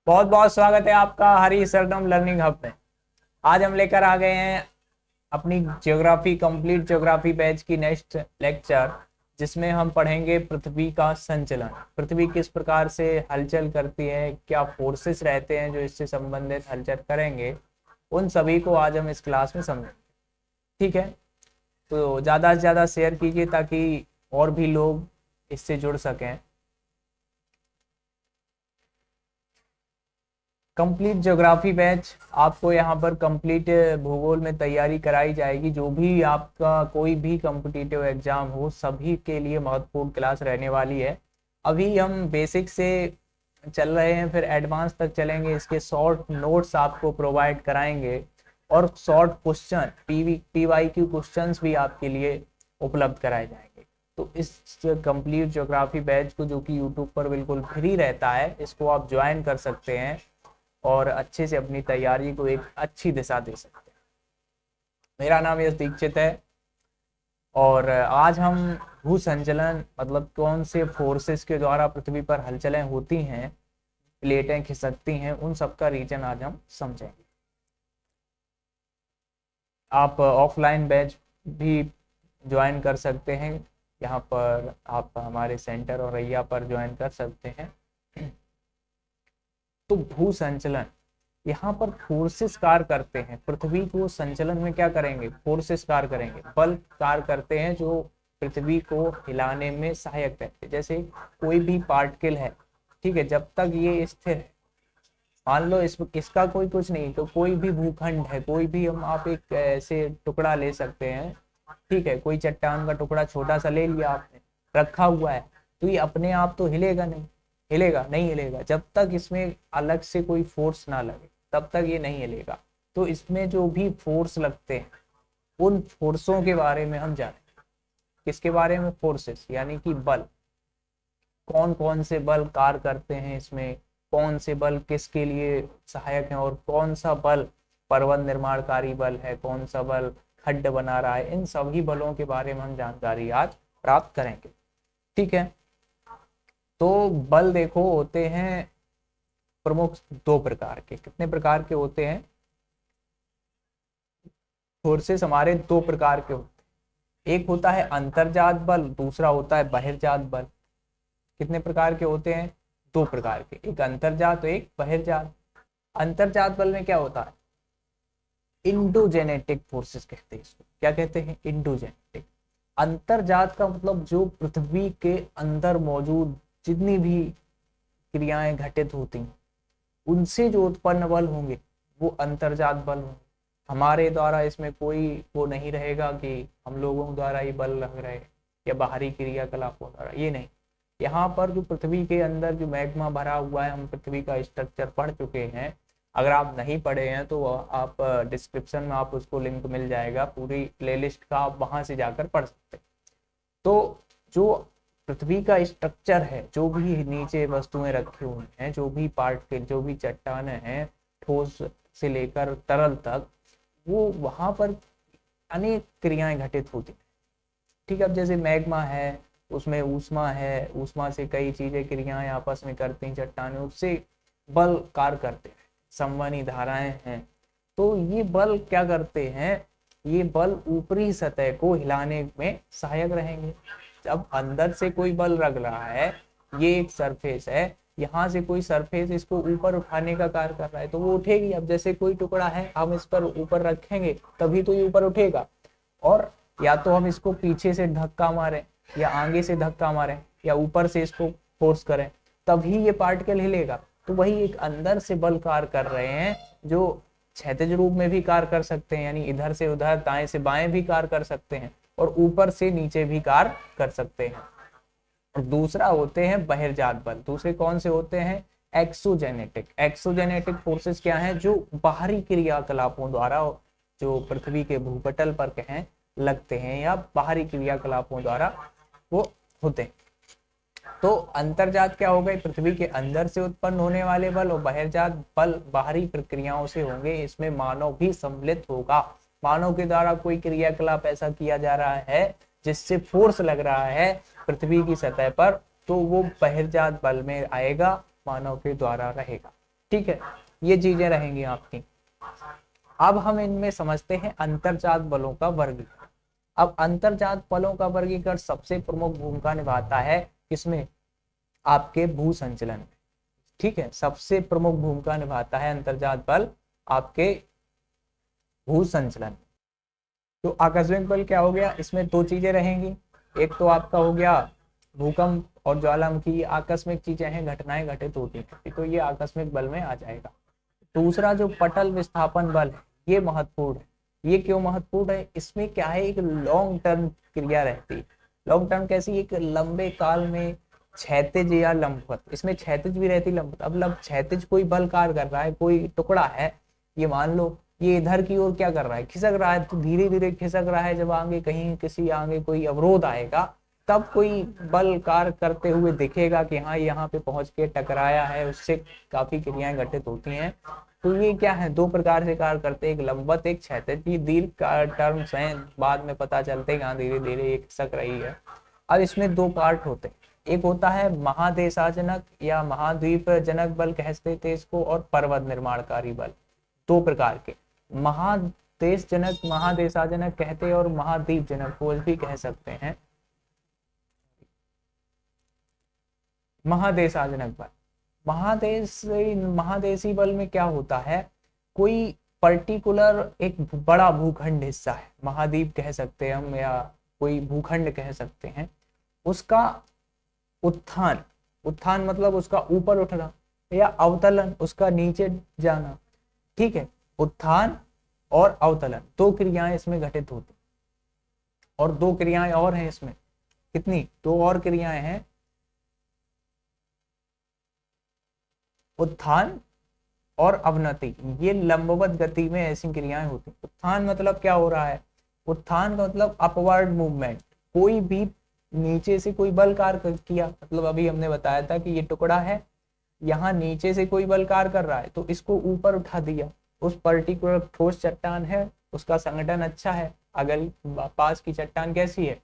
बहुत बहुत स्वागत है आपका हरी सरदम लर्निंग हब में। आज हम लेकर आ गए हैं अपनी ज्योग्राफी कंप्लीट ज्योग्राफी बैच की नेक्स्ट लेक्चर, जिसमें हम पढ़ेंगे पृथ्वी का संचलन। पृथ्वी किस प्रकार से हलचल करती है, क्या फोर्सेस रहते हैं जो इससे संबंधित हलचल करेंगे, उन सभी को आज हम इस क्लास में समझेंगे। ठीक है, तो ज़्यादा से ज़्यादा शेयर कीजिए ताकि और भी लोग इससे जुड़ सकें। कंप्लीट ज्योग्राफी बैच आपको यहाँ पर कंप्लीट भूगोल में तैयारी कराई जाएगी। जो भी आपका कोई भी कॉम्पिटिटिव एग्जाम हो, सभी के लिए महत्वपूर्ण क्लास रहने वाली है। अभी हम बेसिक से चल रहे हैं, फिर एडवांस तक चलेंगे। इसके शॉर्ट नोट्स आपको प्रोवाइड कराएंगे और शॉर्ट क्वेश्चन PYQ क्वेश्चंस भी आपके लिए उपलब्ध कराए जाएंगे। तो इस कंप्लीट ज्योग्राफी बैच को, जो कि यूट्यूब पर बिल्कुल फ्री रहता है, इसको आप ज्वाइन कर सकते हैं और अच्छे से अपनी तैयारी को एक अच्छी दिशा दे सकते हैं। मेरा नाम यश दीक्षित है और आज हम भू संचलन मतलब कौन से फोर्सेस के द्वारा पृथ्वी पर हलचलें होती हैं, प्लेटें खिसकती हैं, उन सब का रीजन आज हम समझेंगे। आप ऑफलाइन बैच भी ज्वाइन कर सकते हैं। यहाँ पर आप हमारे सेंटर और रैया पर ज्वाइन कर सकते हैं। तो भू संचलन, यहाँ पर फोर्सेस कार्य करते हैं। पृथ्वी को संचलन में क्या करेंगे? फोर्सेस कार्य करेंगे, बल कार्य करते हैं जो पृथ्वी को हिलाने में सहायक रहते हैं। जैसे कोई भी पार्टिकल है, ठीक है, जब तक ये स्थिर है, मान लो इसका कोई कुछ नहीं, तो कोई भी भूखंड है, कोई भी आप एक ऐसे टुकड़ा ले सकते हैं, ठीक है, कोई चट्टान का टुकड़ा छोटा सा ले लिया आपने, रखा हुआ है, तो ये अपने आप तो हिलेगा नहीं, हिलेगा जब तक इसमें अलग से कोई फोर्स ना लगे, तब तक ये नहीं हिलेगा। तो इसमें जो भी फोर्स लगते हैं, उन फोर्सों के बारे में हम जानेंगे। किसके बारे में? फोर्सेस, यानी कि बल। कौन कौन से बल कार्य करते हैं इसमें, कौन से बल किसके लिए सहायक हैं, और कौन सा बल पर्वत निर्माणकारी बल है, कौन सा बल खड्ड बना रहा है, इन सभी बलों के बारे में हम जानकारी आज प्राप्त करेंगे। ठीक है, तो बल देखो होते हैं प्रमुख दो प्रकार के। कितने प्रकार के होते हैं? फोर्सेस हमारे दो प्रकार के होते हैं। एक होता है अंतर्जात बल, दूसरा होता है बहिर्जात बल। कितने प्रकार के होते हैं? दो प्रकार के, एक अंतर्जात, एक बहिर्जात। अंतर्जात बल में क्या होता है? इंडोजेनेटिक फोर्सेस कहते हैं इसको। क्या कहते हैं? इंडोजेनेटिक। अंतर्जात का मतलब जो पृथ्वी के अंदर मौजूद जितनी भी क्रियाएं घटित होती हैं, उनसे जो उत्पन्न बल होंगे वो अंतर्जात बल होंगे। हमारे द्वारा इसमें कोई वो नहीं रहेगा कि हम लोगों द्वारा ये बल लग रहे हैं या बाहरी क्रियाकलापों द्वारा, ये नहीं। यहाँ पर जो पृथ्वी के अंदर जो मैग्मा भरा हुआ है, हम पृथ्वी का स्ट्रक्चर पढ़ चुके हैं। अगर आप नहीं पढ़े हैं तो आप डिस्क्रिप्शन में आप उसको लिंक मिल जाएगा पूरी प्लेलिस्ट का, आप वहां से जाकर पढ़ सकते हैं। तो जो पृथ्वी का स्ट्रक्चर है, जो भी नीचे वस्तुएं रखी हुई हैं, जो भी पार्टिकल, जो भी चट्टानें हैं, ठोस से लेकर तरल तक, वो वहां पर अनेक क्रियाएं घटित होती हैं। ठीक है, अब जैसे मैग्मा है, उसमें ऊष्मा है, ऊष्मा से कई चीजें क्रियाएं आपस में करती हैं, चट्टानें उससे बल कार्य करते हैं, संवहनी धाराएं हैं। तो ये बल क्या करते हैं? ये बल ऊपरी सतह को हिलाने में सहायक रहेंगे। जब अंदर से कोई बल लग रहा है, ये एक सरफेस है, यहाँ से कोई सरफेस इसको ऊपर उठाने का कार्य कर रहा है, तो वो उठेगी। अब जैसे कोई टुकड़ा है, हम इस पर ऊपर रखेंगे तभी तो ये ऊपर उठेगा। और या तो हम इसको पीछे से धक्का मारें, या आगे से धक्का मारें, या ऊपर से इसको फोर्स करें, तभी ये पार्टिकल हिलेगा। तो वही एक अंदर से बल कार्य कर रहे हैं, जो क्षैतिज रूप में भी कार्य कर सकते हैं, यानी इधर से उधर, दाएं से बाएं भी कार्य कर सकते हैं, और ऊपर से नीचे भी कार्य कर सकते हैं। और दूसरा होते हैं बहिर्जात बल। दूसरे कौन से होते हैं? एक्सोजेनेटिक। एक्सोजेनेटिक फोर्सेस क्या हैं? जो बाहरी क्रियाकलापों द्वारा, जो पृथ्वी के भूपटल पर कहें लगते हैं, या बाहरी क्रियाकलापों द्वारा वो होते हैं। तो अंतर्जात क्या हो गए? पृथ्वी के अंदर से उत्पन्न होने वाले बल, और बहिर्जात बल बाहरी प्रक्रियाओं से होंगे। इसमें मानव भी सम्मिलित होगा। मानव के द्वारा कोई क्रियाकलाप ऐसा किया जा रहा है जिससे फोर्स लग रहा है पृथ्वी की सतह पर, तो वो बहिर्जात बल में आएगा, मानव के द्वारा रहेगा। ठीक है, ये चीजें रहेंगी आपकी। अब हम इनमें समझते हैं अंतर्जात बलों का वर्गीकरण। अब अंतर्जात बलों का वर्गीकरण सबसे प्रमुख भूमिका निभाता है किसमें, आपके भू संचलन में। ठीक है, सबसे प्रमुख भूमिका निभाता है अंतर्जात बल आपके भू संचलन। तो आकस्मिक बल क्या हो गया, इसमें दो चीजें रहेंगी, एक तो आपका हो गया भूकंप और ज्वालामुखी, आकस्मिक चीजें हैं, घटनाएं घटित होती हैं, तो ये आकस्मिक बल में आ जाएगा। दूसरा जो पटल विस्थापन बल है, ये महत्वपूर्ण है। ये क्यों महत्वपूर्ण है, इसमें क्या है, एक लॉन्ग टर्म क्रिया रहती है। लॉन्ग टर्म कैसी, एक लंबे काल में क्षैतिज या लंबवत, इसमें क्षैतिज भी रहती लंबवत। अब क्षैतिज कोई बल कार्य कर रहा है, कोई टुकड़ा है, ये मान लो ये इधर की ओर क्या कर रहा है, खिसक रहा है, तो धीरे धीरे खिसक रहा है। जब आगे कहीं किसी आगे कोई अवरोध आएगा तब कोई बल कार्य करते हुए दिखेगा कि हाँ यहाँ पे पहुंच के टकराया है, उससे काफी क्रियाएं घटित होती हैं। तो ये क्या है, दो प्रकार से कार्य करते हैं, एक लंबवत एक क्षैतिज। ये दीर्घ टर्म्स हैं, बाद में पता चलते हैं हाँ धीरे धीरे ये खिसक रही है। अब इसमें दो पार्ट होते हैं, एक होता है महादेशाजनक या महाद्वीप जनक बल कहते थे इसको, और पर्वत निर्माणकारी बल। दो प्रकार के, महादेश जनक महादेशाजनक कहते हैं और महाद्वीप जनक को भी कह सकते हैं। महादेशाजनक बल, महादेशी बल में क्या होता है, कोई पर्टिकुलर एक बड़ा भूखंड हिस्सा है, महाद्वीप कह सकते हैं हम या कोई भूखंड कह सकते हैं, उसका उत्थान, उत्थान मतलब उसका ऊपर उठना, या अवतलन उसका नीचे जाना। ठीक है, उत्थान और अवतलन दो क्रियाएं इसमें घटित होती, और दो क्रियाएं और हैं इसमें, कितनी, दो और क्रियाएं हैं, उत्थान और अवनति। ये लंबवत गति में ऐसी क्रियाएं होती। उत्थान मतलब क्या हो रहा है, उत्थान का मतलब अपवर्ड मूवमेंट, कोई भी नीचे से कोई बल कार्य किया, मतलब अभी हमने बताया था कि ये टुकड़ा है, यहाँ नीचे से कोई बल कार्य कर रहा है तो इसको ऊपर उठा दिया। उस पर्टिकुलर ठोस चट्टान है, उसका संगठन अच्छा है, अगल पास की चट्टान कैसी है,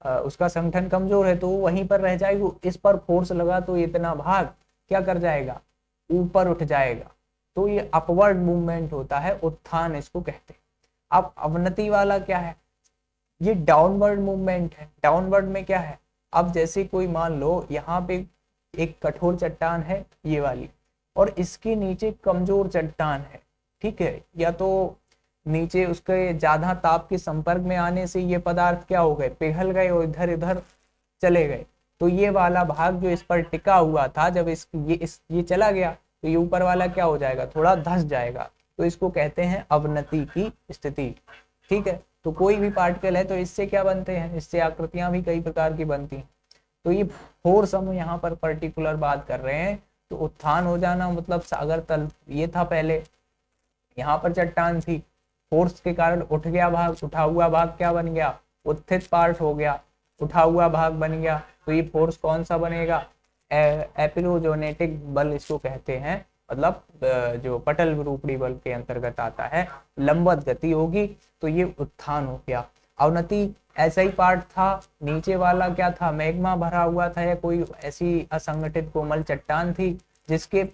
उसका संगठन कमजोर है, तो वो वहीं पर रह जाएगी। इस पर फोर्स लगा तो इतना भाग क्या कर जाएगा, ऊपर उठ जाएगा। तो ये अपवर्ड मूवमेंट होता है, उत्थान इसको कहते हैं। अब अवनति वाला क्या है, ये डाउनवर्ड मूवमेंट है। डाउनवर्ड में क्या है, अब जैसे कोई मान लो यहाँ पे एक कठोर चट्टान है ये वाली, और इसके नीचे कमजोर चट्टान है, ठीक है, या तो नीचे उसके ज्यादा ताप के संपर्क में आने से ये पदार्थ क्या हो गए, पिघल गए और इधर इधर चले गए। तो ये वाला भाग जो इस पर टिका हुआ था, जब ये चला गया तो ये ऊपर वाला क्या हो जाएगा, थोड़ा धंस जाएगा। तो इसको कहते हैं अवनति की स्थिति। ठीक है, तो कोई भी पार्टिकल है तो इससे क्या बनते हैं, इससे आकृतियां भी कई प्रकार की बनती हैं। तो ये फोर्स हम यहाँ पर पर्टिकुलर बात कर रहे हैं। तो उत्थान हो जाना मतलब सागर तल ये था, पहले यहाँ पर चट्टान थी, फोर्स के कारण उठ गया भाग, उठा हुआ भाग क्या बन गया, उत्थित पार्ट हो गया, उठा हुआ भाग बन गया। तो ये फोर्स कौन सा बनेगा, एपिरोजोनेटिक बल इसको कहते हैं, मतलब जो पटल विरूपणी बल के अंतर्गत आता है। लंबवत गति होगी तो ये उत्थान हो गया। अवनति ऐसा ही पार्ट था, नीचे वाला क्या था, मैग्मा भरा हुआ था या कोई ऐसी असंगठित कोमल चट्टान थी जिसके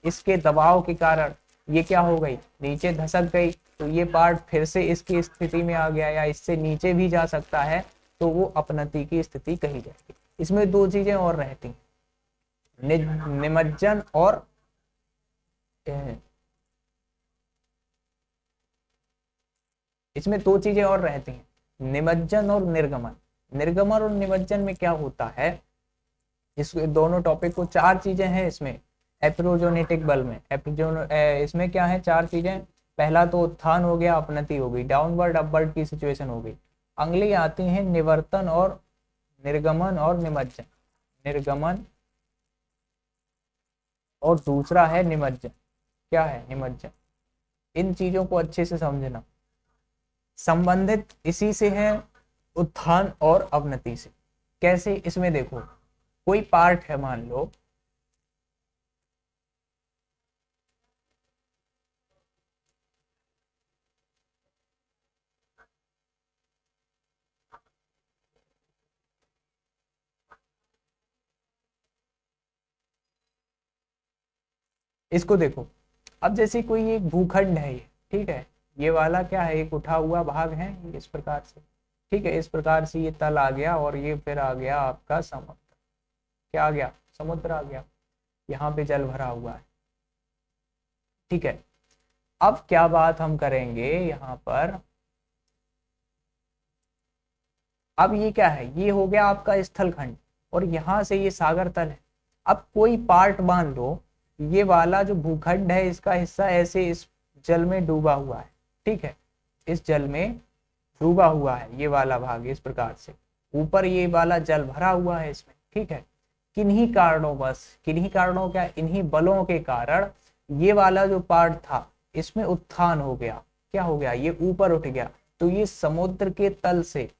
इसके दबाव के कारण ये क्या हो गई, नीचे धसक गई। तो ये पार्ट फिर से इसकी स्थिति में आ गया, या इससे नीचे भी जा सकता है, तो वो अपनति की स्थिति कही जाएगी। इसमें दो चीजें और रहती, निमज्जन और इसमें दो चीजें और रहती हैं, निमज्जन और निर्गमन। निर्गमन और निमज्जन में क्या होता है, इस दोनों टॉपिक को, चार चीजें हैं इसमें एप्रोजोनेटिक बल में। इसमें क्या है, चार चीजें। पहला तो उत्थान हो गया, अपनति हो गई, डाउनवर्ड अपवर्ड की सिचुएशन हो गई। अगली आती है निवर्तन और निर्गमन और निमज्जन। निर्गमन और दूसरा है निमज्जन। क्या है निमज्जन, इन चीजों को अच्छे से समझना, संबंधित इसी से है उत्थान और अवनति से। कैसे, इसमें देखो, कोई पार्ट है मान लो, इसको देखो, अब जैसे कोई एक भूखंड है ये, ठीक है, ये वाला क्या है, एक उठा हुआ भाग है इस प्रकार से, ठीक है, इस प्रकार से ये तल आ गया और ये फिर आ गया आपका समुद्र। क्या आ गया, समुद्र आ गया, यहाँ पे जल भरा हुआ है, ठीक है। अब क्या बात हम करेंगे यहाँ पर, अब ये क्या है, ये हो गया आपका स्थल खंड और यहाँ से ये सागर तल है। अब कोई पार्ट मान लो, ये वाला जो भूखंड है इसका हिस्सा ऐसे इस जल में डूबा हुआ है, ठीक है, इस जल में डूबा हुआ है ये वाला भाग इस प्रकार से, ऊपर ये वाला जल भरा हुआ है इसमें, ठीक है। किन्हीं कारणों, बस किन्हीं कारणों, क्या इन्हीं बलों के कारण ये वाला जो पार्ट था इसमें उत्थान हो गया, क्या हो गया, ये ऊपर उठ गया। तो ये समुद्र के तल से,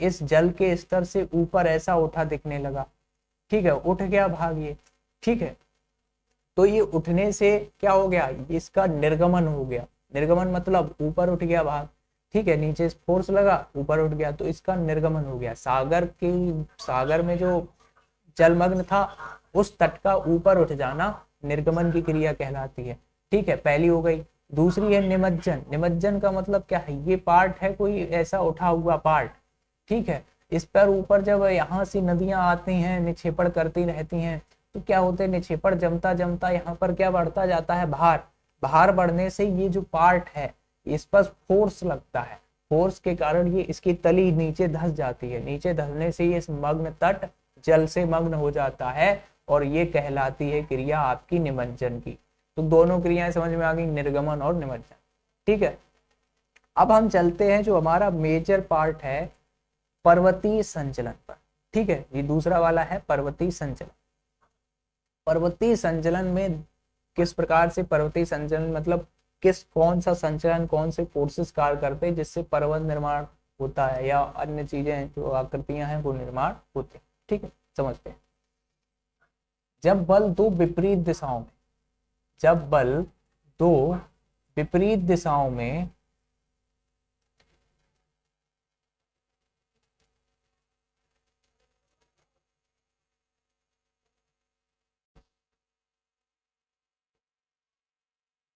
इस जल के स्तर से ऊपर ऐसा उठा दिखने लगा, ठीक है, उठ गया भाग ये, ठीक है। तो ये उठने से क्या हो गया, इसका निर्गमन हो गया, निर्गमन मतलब ऊपर उठ गया भाग, ठीक है, नीचे फोर्स लगा ऊपर उठ गया, तो इसका निर्गमन हो गया। सागर में जो जलमग्न था उस तट का ऊपर उठ जाना निर्गमन की क्रिया कहलाती है, ठीक है, पहली हो गई। दूसरी है निमज्जन। निमज्जन का मतलब क्या है, ये पार्ट है कोई ऐसा उठा हुआ पार्ट, ठीक है, इस पर ऊपर जब यहाँ से नदियां आती हैं, निक्षेपण करती रहती हैं, तो क्या होते हैं, निक्षेपण जमता जमता यहाँ पर क्या बढ़ता जाता है, भार, भार बढ़ने से ये जो पार्ट है इस पर फोर्स लगता है, फोर्स के कारण ये इसकी तली नीचे धंस जाती है, नीचे धंसने से ये मग्न तट जल से मग्न हो जाता है और ये कहलाती है क्रिया आपकी निमज्जन की। तो दोनों क्रियाएं समझ में आ गई, निर्गमन और निमज्जन, ठीक है। अब हम चलते हैं जो हमारा मेजर पार्ट है पर्वतीय संचलन पर, ठीक है, ये दूसरा वाला है पर्वतीय संचलन। पर्वतीय संचलन में किस प्रकार से, पर्वतीय संचलन मतलब कौन सा संचलन, कौन से फोर्सेस कार्य करते हैं जिससे पर्वत निर्माण होता है या अन्य चीजें जो आकृतियां हैं वो निर्माण होते हैं, ठीक है, समझते हैं। जब बल दो विपरीत दिशाओं में, जब बल दो विपरीत दिशाओं में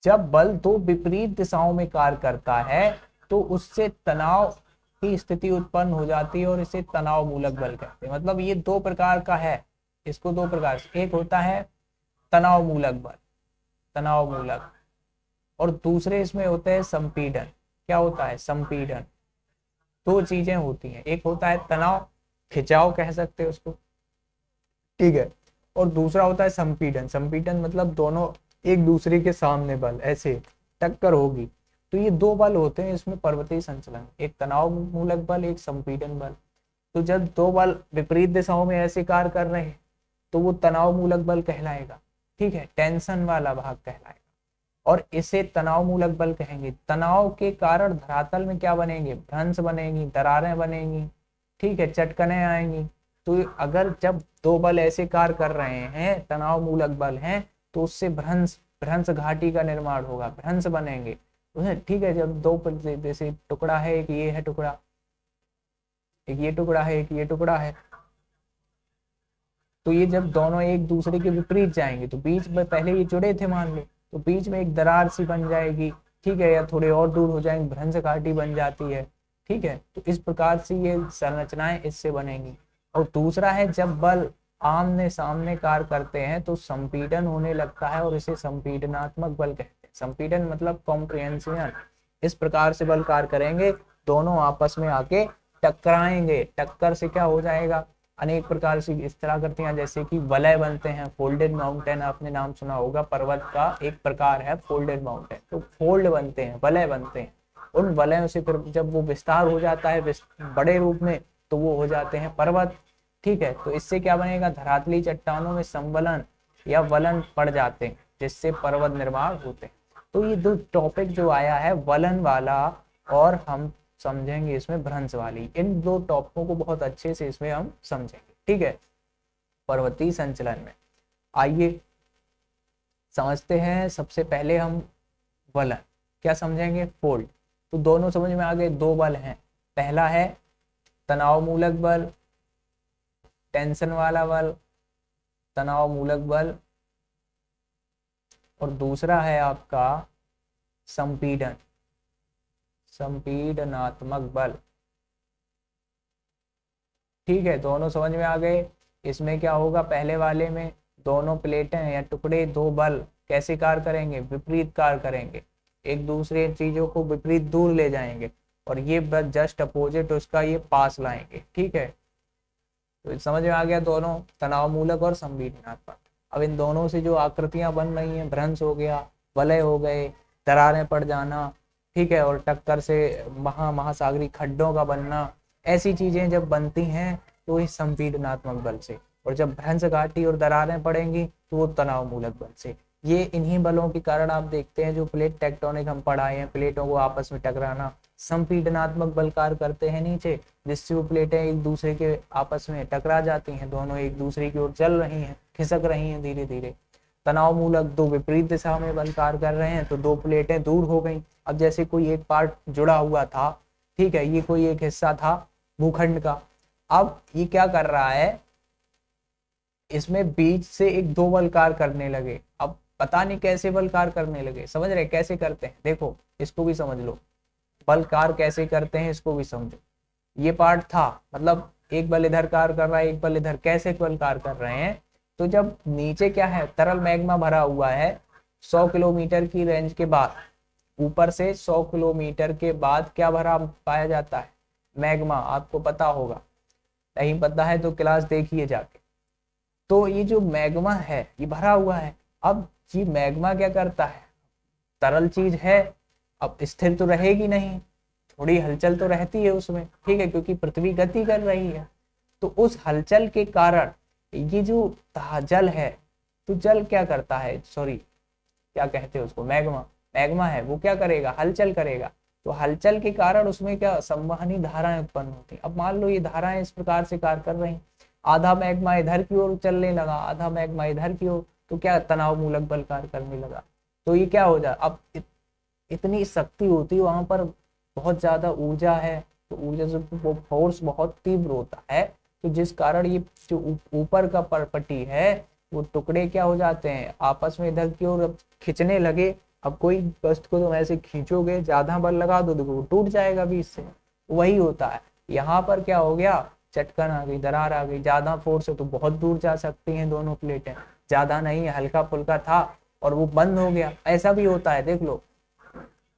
जब बल दो विपरीत दिशाओं में कार्य करता है तो उससे तनाव की स्थिति उत्पन्न हो जाती है और इसे तनाव मूलक बल कहते हैं। मतलब ये दो प्रकार का है, इसको दो प्रकार से, एक होता है तनाव मूलक बल, तनाव मूलक, और दूसरे इसमें होते हैं संपीड़न। क्या होता है, संपीड़न। दो चीजें होती हैं, एक होता है तनाव, खिंचाव कह सकते हैं उसको, ठीक है, और दूसरा होता है संपीड़न। संपीड़न मतलब दोनों एक दूसरे के सामने बल, ऐसे टक्कर होगी। तो ये दो बल होते हैं इसमें पर्वतीय संचलन, एक तनाव मूलक बल, एक संपीड़न बल। तो जब दो बल विपरीत दिशाओं में ऐसे कार्य कर रहे हैं तो वो तनाव मूलक बल कहलाएगा, ठीक है, टेंशन वाला भाग कहलाएगा, और इसे तनाव मूलक बल कहेंगे। तनाव के कारण धरातल में क्या बनेंगे, भ्रंश बनेंगी, दरारें बनेंगी, ठीक है, चटकने आएंगी। तो अगर जब दो बल ऐसे कार्य कर रहे हैं, तनाव मूलक बल हैं, तो उससे भ्रंश भ्रंश घाटी का निर्माण होगा, भ्रंश बनेंगे, ठीक है। जब दो जैसे टुकड़ा है, एक ये है टुकड़ा, एक ये टुकड़ा है, एक ये टुकड़ा है, तो ये जब दोनों एक दूसरे के विपरीत जाएंगे तो बीच में, पहले ये जुड़े थे मान लो, तो बीच में एक दरार सी बन जाएगी, ठीक है, या थोड़े और दूर हो जाएंगे, भ्रंश घाटी बन जाती है, ठीक है। तो इस प्रकार से ये संरचनाएं इससे बनेंगी। और दूसरा है जब बल आमने सामने कार्य करते हैं तो संपीड़न होने लगता है और इसे संपीडनात्मक बल कहते हैं। संपीड़न मतलब कॉम्प्रिहेंशन, इस प्रकार से बल कार्य करेंगे, दोनों आपस में आके टकराएंगे, टक्कर से क्या हो जाएगा, अनेक प्रकार से इस तरह करते हैं, जैसे कि वलय बनते हैं। फोल्डेड माउंटेन आपने नाम सुना होगा, पर्वत का एक प्रकार है फोल्डेड माउंटेन। तो फोल्ड बनते हैं, वलय बनते हैं, उन वलयों से फिर जब वो विस्तार हो जाता है बड़े रूप में तो वो हो जाते हैं पर्वत, ठीक है। तो इससे क्या बनेगा, धरातली चट्टानों में संवलन या वलन पड़ जाते हैं जिससे पर्वत निर्माण होते हैं। तो ये दो टॉपिक जो आया है, वलन वाला और हम समझेंगे इसमें भ्रंश वाली, इन दो टॉपिकों को बहुत अच्छे से इसमें हम समझेंगे, ठीक है, पर्वतीय संचलन में। आइए समझते हैं। सबसे पहले हम वलन क्या समझेंगे, फोल्ड। तो दोनों समझ में आ गए, दो बल हैं, पहला है तनाव मूलक बल, टेंशन वाला बल, तनाव मूलक बल, और दूसरा है आपका संपीड़न, संपीड़नात्मक बल। ठीक है, दोनों समझ में आ गए। इसमें क्या होगा, पहले वाले में दोनों प्लेटें या टुकड़े, दो बल कैसे कार्य करेंगे, विपरीत कार्य करेंगे, एक दूसरे चीजों को विपरीत दूर ले जाएंगे, और ये बस जस्ट अपोजिट उसका ये पास लाएंगे। ठीक है, तो समझ में आ गया दोनों, तनाव मूलक और संपीड़नात्मक। अब इन दोनों से जो आकृतियां बन रही हैं, भ्रंश हो गया, वलय हो गए, दरारें पड़ जाना, ठीक है, और टक्कर से महासागरीय खड्डों का बनना, ऐसी चीजें जब बनती हैं तो इस संपीड़नात्मक बल से, और जब भ्रंश घाटी और दरारें पड़ेंगी तो वो तनाव मूलक बल से। ये इन्हीं बलों के कारण आप देखते हैं जो प्लेट टेक्टोनिक हम पढ़ाए हैं, प्लेटों को आपस में टकराना, संपीड़नात्मक बल कार्य करते हैं नीचे, जिससे वो प्लेटें एक दूसरे के आपस में टकरा जाती हैं, दोनों एक दूसरे की ओर चल रही हैं, खिसक रही हैं धीरे धीरे। तनाव मूलक दो विपरीत दिशा में बल कार्य कर रहे हैं, तो दो प्लेटें दूर हो गई। अब जैसे कोई एक पार्ट जुड़ा हुआ था, ठीक है, ये कोई एक हिस्सा था भूखंड का, अब ये क्या कर रहा है, इसमें बीच से एक दो बल कार्य करने लगे। अब पता नहीं कैसे बल कार्य करने लगे, समझ रहे कैसे करते हैं, देखो इसको भी समझ लो, बल कार्य कैसे करते हैं इसको भी समझो। ये पार्ट था, मतलब एक बल इधर कार्य कर रहा है, एक बल इधर, कैसे बल कार्य कर रहे हैं, तो जब नीचे क्या है, तरल मैग्मा भरा हुआ है 100 किलोमीटर की रेंज के बाद, ऊपर से 100 किलोमीटर के बाद क्या भरा पाया जाता है, मैग्मा। आपको पता होगा, नहीं पता है तो क्लास देखिए जाके। तो ये जो मैग्मा है ये भरा हुआ है। अब ये मैग्मा क्या करता है, तरल चीज है, अब स्थिर तो रहेगी नहीं, थोड़ी हलचल तो रहती है उसमें, ठीक है, क्योंकि पृथ्वी गति कर रही है। तो उस हलचल के कारण ये जो जल है, तो जल क्या करता है, सॉरी क्या कहते हैं उसको, मैग्मा, मैग्मा है वो क्या करेगा, हलचल करेगा। तो हलचल के कारण उसमें क्या संवहनी धाराएं उत्पन्न होती हैं। अब मान लो ये धाराएं इस प्रकार से कार्य कर रही, आधा मैग्मा इधर की ओर चलने लगा, आधा मैग्मा इधर की ओर, तो क्या तनाव मूलक बल कार्य करने लगा। तो ये क्या हो जाए, अब इतनी शक्ति होती है वहां पर, बहुत ज्यादा ऊर्जा है, तो ऊर्जा से वो फोर्स बहुत तीव्र होता है, तो जिस कारण ये जो ऊपर का पट्टी है वो टुकड़े क्या हो जाते हैं, आपस में इधर की ओर खींचने लगे। अब कोई वस्तु को तुम ऐसे खींचोगे, ज्यादा बल लगा दो तो वो टूट जाएगा बीच से, वही होता है। यहाँ पर क्या हो गया, चटकन आ गई, दरार आ गई, ज्यादा फोर्स है तो बहुत दूर जा सकती हैं दोनों प्लेटें, ज्यादा नहीं, हल्का फुल्का था और वो बंद हो गया। ऐसा भी होता है, देख लो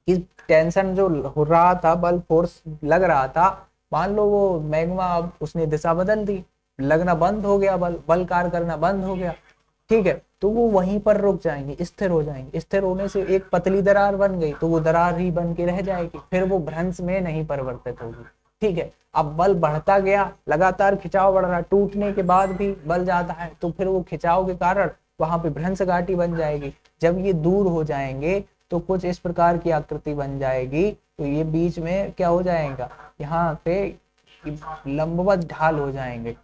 कि टेंशन जो हो रहा था, बल फोर्स लग रहा था, मान लो वो मैग्मा अब उसने दिशा बदल दी, लगना बंद हो गया, बल बल कार्य करना बंद हो गया, ठीक है, तो वो वहीं पर रुक जाएंगे, स्थिर हो जाएंगे। स्थिर होने से एक पतली दरार बन गई, तो वो दरार ही बन के रह जाएगी, फिर वो भ्रंश में नहीं परिवर्तित होगी, ठीक है। अब बल बढ़ता गया, लगातार खिंचाव बढ़ रहा है, टूटने के बाद भी बल ज्यादा है, तो फिर वो खिंचाव के कारण वहां पे भ्रंश घाटी बन जाएगी। जब ये दूर हो जाएंगे तो कुछ इस प्रकार की आकृति बन जाएगी, तो ये बीच में क्या हो जाएगा, यहाँ पे लंबवत ढाल हो जाएंगे,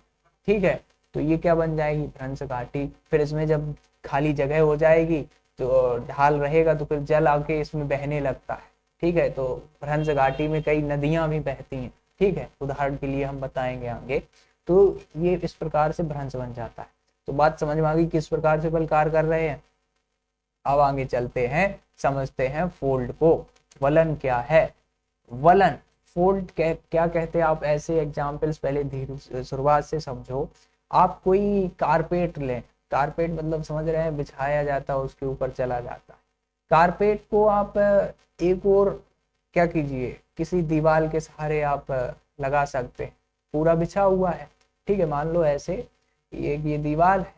ठीक है, तो ये क्या बन जाएगी, भ्रंश घाटी। फिर इसमें जब खाली जगह हो जाएगी तो ढाल रहेगा, तो फिर जल आके इसमें बहने लगता है, ठीक है। तो भ्रंश घाटी में कई नदियां भी बहती हैं, ठीक है, उदाहरण के लिए हम बताएंगे आगे। तो ये इस प्रकार से भ्रंश बन जाता है। तो बात समझ में आ गई किस प्रकार से बल कार्य कर रहे हैं। अब आगे चलते हैं, समझते हैं फोल्ड को। वलन क्या है, वलन फोल्ड क्या कहते हैं, आप ऐसे एग्जाम्पल्स पहले धीरे शुरुआत से समझो। आप कोई कारपेट लें, कारपेट मतलब समझ रहे हैं, बिछाया जाता है, उसके ऊपर चला जाता है। कारपेट को आप एक और क्या कीजिए, किसी दीवार के सहारे आप लगा सकते हैं, पूरा बिछा हुआ है, ठीक है, मान लो ऐसे ये दीवार है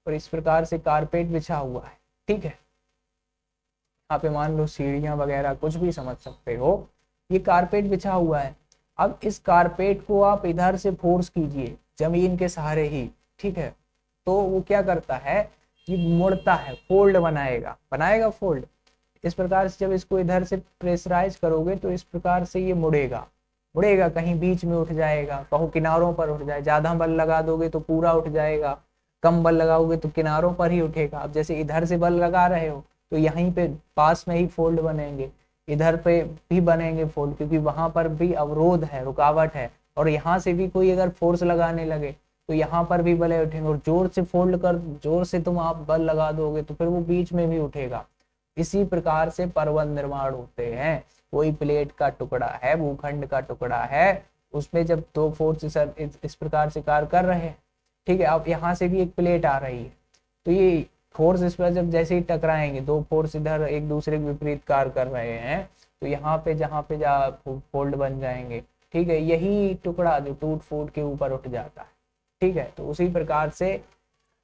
और इस प्रकार से कारपेट बिछा हुआ है, ठीक है। यहाँ पे मान लो सीढ़ियां वगैरह कुछ भी समझ सकते हो, ये कारपेट बिछा हुआ है। अब इस कारपेट को आप इधर से फोर्स कीजिए जमीन के सहारे ही, ठीक है, तो वो क्या करता है, ये मुड़ता है, फोल्ड बनाएगा फोल्ड। इस प्रकार से जब इसको इधर से प्रेशराइज करोगे तो इस प्रकार से ये मुड़ेगा, कहीं बीच में उठ जाएगा, कहीं किनारों पर उठ जाए। ज्यादा बल लगा दोगे तो पूरा उठ जाएगा, कम बल लगाओगे तो किनारों पर ही उठेगा। अब जैसे इधर से बल लगा रहे हो तो यहीं पे पास में ही फोल्ड बनेंगे, इधर पे भी बनेंगे फोल्ड, क्योंकि वहां पर भी अवरोध है, रुकावट है, और यहाँ से भी कोई अगर फोर्स लगाने लगे तो यहाँ पर भी बल उठेंगे, और जोर से फोल्ड कर, जोर से तुम आप बल लगा दोगे तो फिर वो बीच में भी उठेगा। इसी प्रकार से पर्वत निर्माण होते हैं। कोई प्लेट का टुकड़ा है, भूखंड का टुकड़ा है, उसमें जब दो फोर्स इस प्रकार से कार्य कर रहे हैं, ठीक है, अब यहाँ से भी एक प्लेट आ रही है, तो ये फोर्स इस पर जब जैसे ही टकराएंगे, दो फोर्स इधर एक दूसरे के विपरीत कार्य कर रहे हैं, तो यहाँ पे जहाँ पे फोल्ड बन जाएंगे, ठीक है, यही टुकड़ा जो टूट फूट के ऊपर उठ जाता है, ठीक है। तो उसी प्रकार से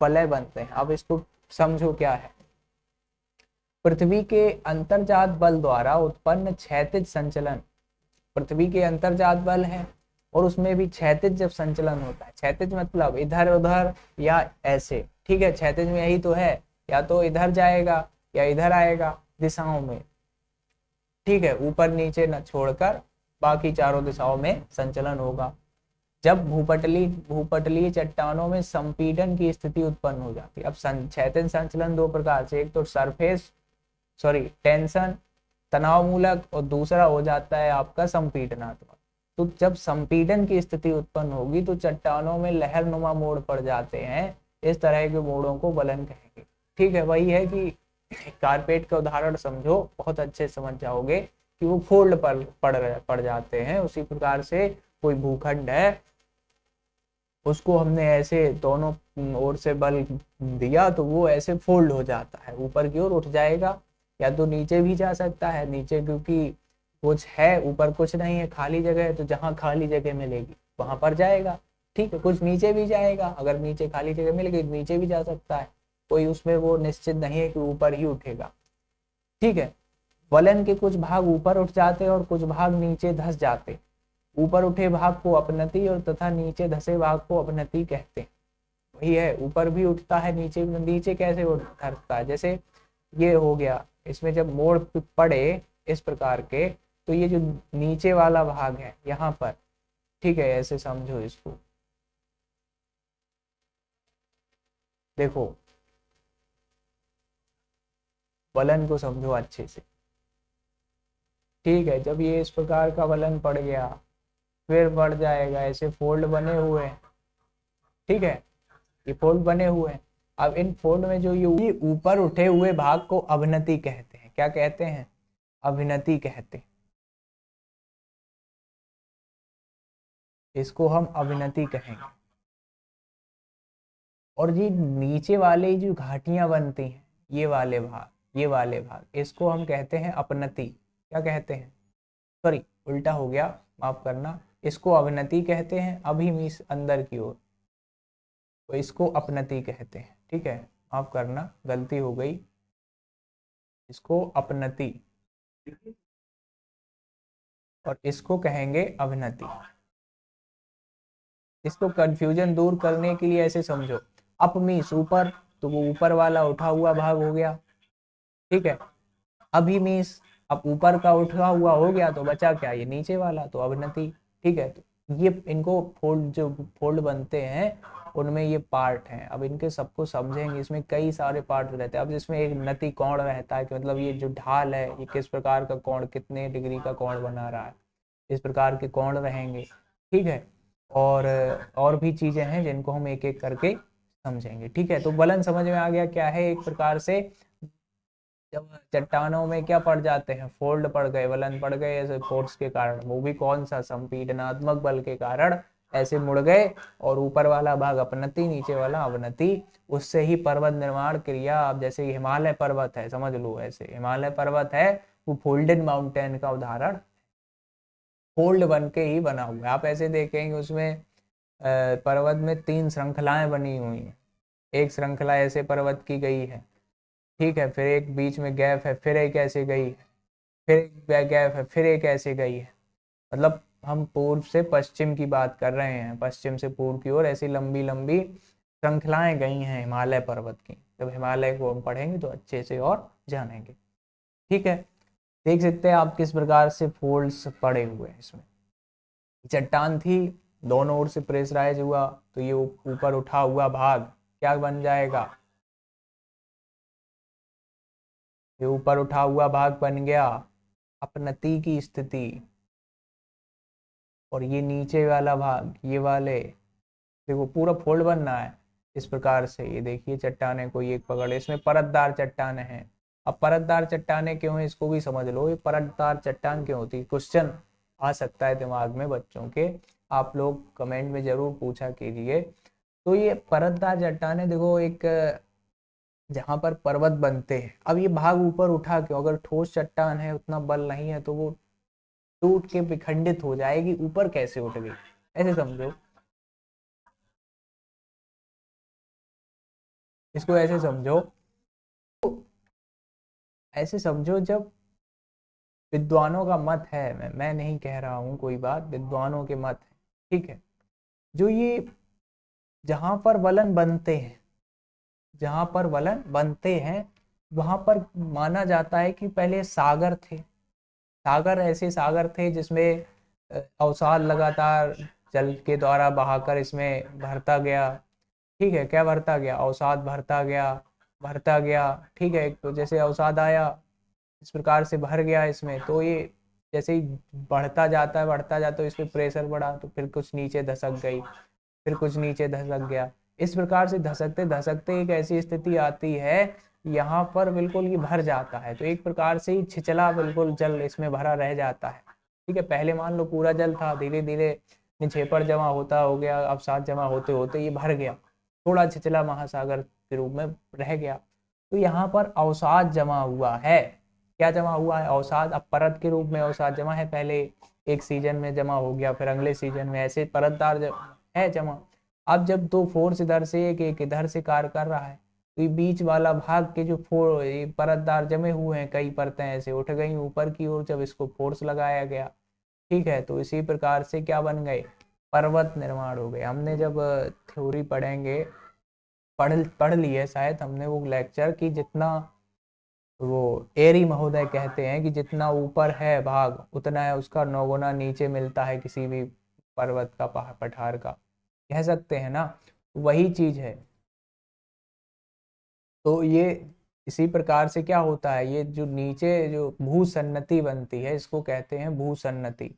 वलय बनते हैं। अब इसको समझो क्या है। पृथ्वी के अंतर्जात बल द्वारा उत्पन्न क्षैतिज संचलन, पृथ्वी के अंतर्जात बल है और उसमें भी क्षैतिज जब संचलन होता है, क्षैतिज मतलब इधर उधर या ऐसे, ठीक है, क्षैतिज में यही तो है, या तो इधर जाएगा या इधर आएगा दिशाओं में, ठीक है, ऊपर नीचे न छोड़कर बाकी चारों दिशाओं में संचलन होगा। जब भूपटलीय चट्टानों में संपीड़न की स्थिति उत्पन्न हो जाती है। अब क्षैतिज संचलन दो प्रकार से, एक तो टेंशन तनाव मूलक, और दूसरा हो जाता है आपका संपीडनात्मक। तो जब संपीडन की स्थिति उत्पन्न होगी तो चट्टानों में लहरनुमा मोड़ पड़ जाते हैं, इस तरह के मोड़ों को वलन कहेंगे, ठीक है। वही है कि कारपेट का उदाहरण समझो, बहुत अच्छे समझ जाओगे कि वो फोल्ड पर पड़ जाते हैं। उसी प्रकार से कोई भूखंड है, उसको हमने ऐसे दोनों ओर से बल दिया तो वो ऐसे फोल्ड हो जाता है, ऊपर की ओर उठ जाएगा, या तो नीचे भी जा सकता है, नीचे क्योंकि कुछ है, ऊपर कुछ नहीं है, खाली जगह है, तो जहां खाली जगह मिलेगी वहां पर जाएगा, ठीक है। कुछ नीचे भी जाएगा, अगर नीचे खाली जगह मिल गई नीचे भी जा सकता है, कोई उसमें वो निश्चित नहीं है कि ऊपर ही उठेगा, ठीक है। वलन के कुछ भाग ऊपर उठ जाते हैं और कुछ भाग नीचे धस जाते। ऊपर उठे भाग को अपनति और तथा नीचे धसे भाग को अपनति कहते हैं। वही है, ऊपर भी उठता है, नीचे कैसे उठता है, जैसे ये हो गया, इसमें जब मोड़ पड़े इस प्रकार के, तो ये जो नीचे वाला भाग है यहाँ पर, ठीक है, ऐसे समझो इसको, देखो वलन को समझो अच्छे से, ठीक है। जब ये इस प्रकार का वलन पड़ गया, फिर बढ़ जाएगा, ऐसे फोल्ड बने हुए हैं, ठीक है, ये फोल्ड बने हुए हैं। अब इन फोल्ड में जो ये ऊपर उठे हुए भाग को अवनति कहते हैं। क्या कहते हैं? अभिनति कहते हैं, इसको हम अभिनति कहेंगे। और ये नीचे वाले जो घाटियां बनती हैं, ये वाले भाग इसको हम कहते हैं अपनति। क्या कहते हैं? सॉरी, उल्टा हो गया, माफ करना, इसको अवनति कहते हैं, अभी मीस अंदर की ओर, तो इसको अपनति कहते हैं, ठीक है, माफ करना, गलती हो गई, इसको अपनति और इसको कहेंगे अवनति। इसको कंफ्यूजन दूर करने के लिए ऐसे समझो, अप मीन्स ऊपर, तो वो ऊपर वाला उठा हुआ भाग हो गया, ठीक है। अभी मीन्स अब ऊपर का उठा हुआ हो गया, तो बचा क्या? ये नीचे वाला, तो अवनति, ठीक है। तो ये इनको फोल्ड बनते हैं, उनमें ये पार्ट हैं। अब इनके सबको समझेंगे, इसमें कई सारे पार्ट रहते हैं। अब इसमें एक नति कोण रहता है कि मतलब ये जो ढाल है, ये किस प्रकार का कोण, कितने डिग्री का कोण बना रहा है, इस प्रकार के कोण रहेंगे, ठीक है। और भी चीजें हैं जिनको हम एक एक करके समझेंगे, ठीक है। तो वलन समझ में आ गया क्या है? एक प्रकार से जब चट्टानों में क्या पड़ जाते हैं, फोल्ड पड़ गए, वलन पड़ गए ऐसे फोर्स के कारण, वो भी कौन सा? संपीडनात्मक बल के कारण ऐसे मुड़ गए, और ऊपर वाला भाग अपनति, नीचे वाला अवनति, उससे ही पर्वत निर्माण क्रिया। अब जैसे हिमालय पर्वत है, समझ लो, ऐसे हिमालय पर्वत है, वो फोल्डेड माउंटेन का उदाहरण, फोल्ड बन के ही बना हुआ है। आप ऐसे देखेंगे उसमें पर्वत में 3 श्रृंखलाएं बनी हुई हैं, एक श्रृंखला ऐसे पर्वत की गई है, ठीक है, फिर एक बीच में गैप है, फिर एक ऐसे गई है, फिर एक गैप है, फिर एक ऐसे गई है। मतलब हम पूर्व से पश्चिम की बात कर रहे हैं, पश्चिम से पूर्व की ओर ऐसी लंबी लंबी श्रृंखलाएं गई हैं हिमालय पर्वत की। जब हिमालय को हम पढ़ेंगे तो अच्छे से और जानेंगे, ठीक है। देख सकते हैं आप किस प्रकार से फोल्ड्स पड़े हुए हैं इसमें। चट्टान थी, दोनों ओर से प्रेशराइज हुआ, तो ये ऊपर उठा हुआ भाग क्या बन जाएगा? ये ऊपर उठा हुआ भाग बन गया अपनति की स्थिति, और ये नीचे वाला भाग, ये वाले, देखो पूरा फोल्ड बनना है इस प्रकार से। ये देखिए चट्टाने को एक पकड़, इसमें परतदार चट्टाने हैं, अब परतदार चट्टानें क्यों है इसको भी समझ लो। ये परतदार चट्टान क्यों होती है, क्वेश्चन आ सकता है दिमाग में बच्चों के, आप लोग कमेंट में जरूर पूछा कीजिए। तो ये परतदार चट्टानें देखो, एक जहां पर पर्वत बनते हैं, अब ये भाग ऊपर उठा क्यों, अगर ठोस चट्टान है उतना बल नहीं है तो वो टूट के विखंडित हो जाएगी, ऊपर कैसे उठ गई, ऐसे समझो इसको, ऐसे समझो, ऐसे समझो। जब विद्वानों का मत है, मैं नहीं कह रहा हूं कोई बात, विद्वानों के मत है, ठीक है, जो ये जहां पर वलन बनते हैं, जहां पर वलन बनते हैं वहां पर माना जाता है कि पहले सागर थे, सागर ऐसे सागर थे जिसमें अवसाद लगातार जल के द्वारा बहाकर इसमें भरता गया, ठीक है, क्या भरता गया, अवसाद भरता गया, भरता गया, ठीक है, तो जैसे अवसाद आया इस प्रकार से भर गया इसमें, तो ये जैसे ही बढ़ता जाता है, बढ़ता जाता है, इसमें प्रेशर बढ़ा तो फिर कुछ नीचे धसक गई, फिर कुछ नीचे धसक गया, इस प्रकार से धसकते धसकते एक ऐसी स्थिति आती है यहाँ पर बिल्कुल ये भर जाता है, तो एक प्रकार से ही छिचला बिल्कुल जल इसमें भरा रह जाता है, ठीक है। पहले मान लो पूरा जल था, धीरे धीरे निक्षेपण जमा होता हो गया, अवसाद जमा होते होते ये भर गया, थोड़ा छिचला महासागर के रूप में रह गया, तो यहाँ पर अवसाद जमा हुआ है, क्या जमा हुआ है, अवसाद। अब परत के रूप में अवसाद जमा है, पहले एक सीजन में जमा हो गया, फिर अगले सीजन में, ऐसे परतदार है जमा। अब जब दो फोर्स इधर से एक इधर से कार्य कर रहा है, तो ये बीच वाला भाग के जो ये परतदार जमे हुए हैं, कई परतें ऐसे उठ गई ऊपर की ओर, जब इसको फोर्स लगाया गया, ठीक है, तो इसी प्रकार से क्या बन गए, पर्वत निर्माण हो गए। हमने जब थ्योरी पढ़ेंगे, पढ़ ली है शायद हमने वो लेक्चर, की जितना वो एरी महोदय कहते हैं कि जितना ऊपर है भाग उतना है उसका नौगुना नीचे मिलता है किसी भी पर्वत का, पठार का, कह सकते हैं ना, वही चीज है। तो ये इसी प्रकार से क्या होता है, ये जो नीचे जो भूसन्नति बनती है इसको कहते हैं भूसन्नति,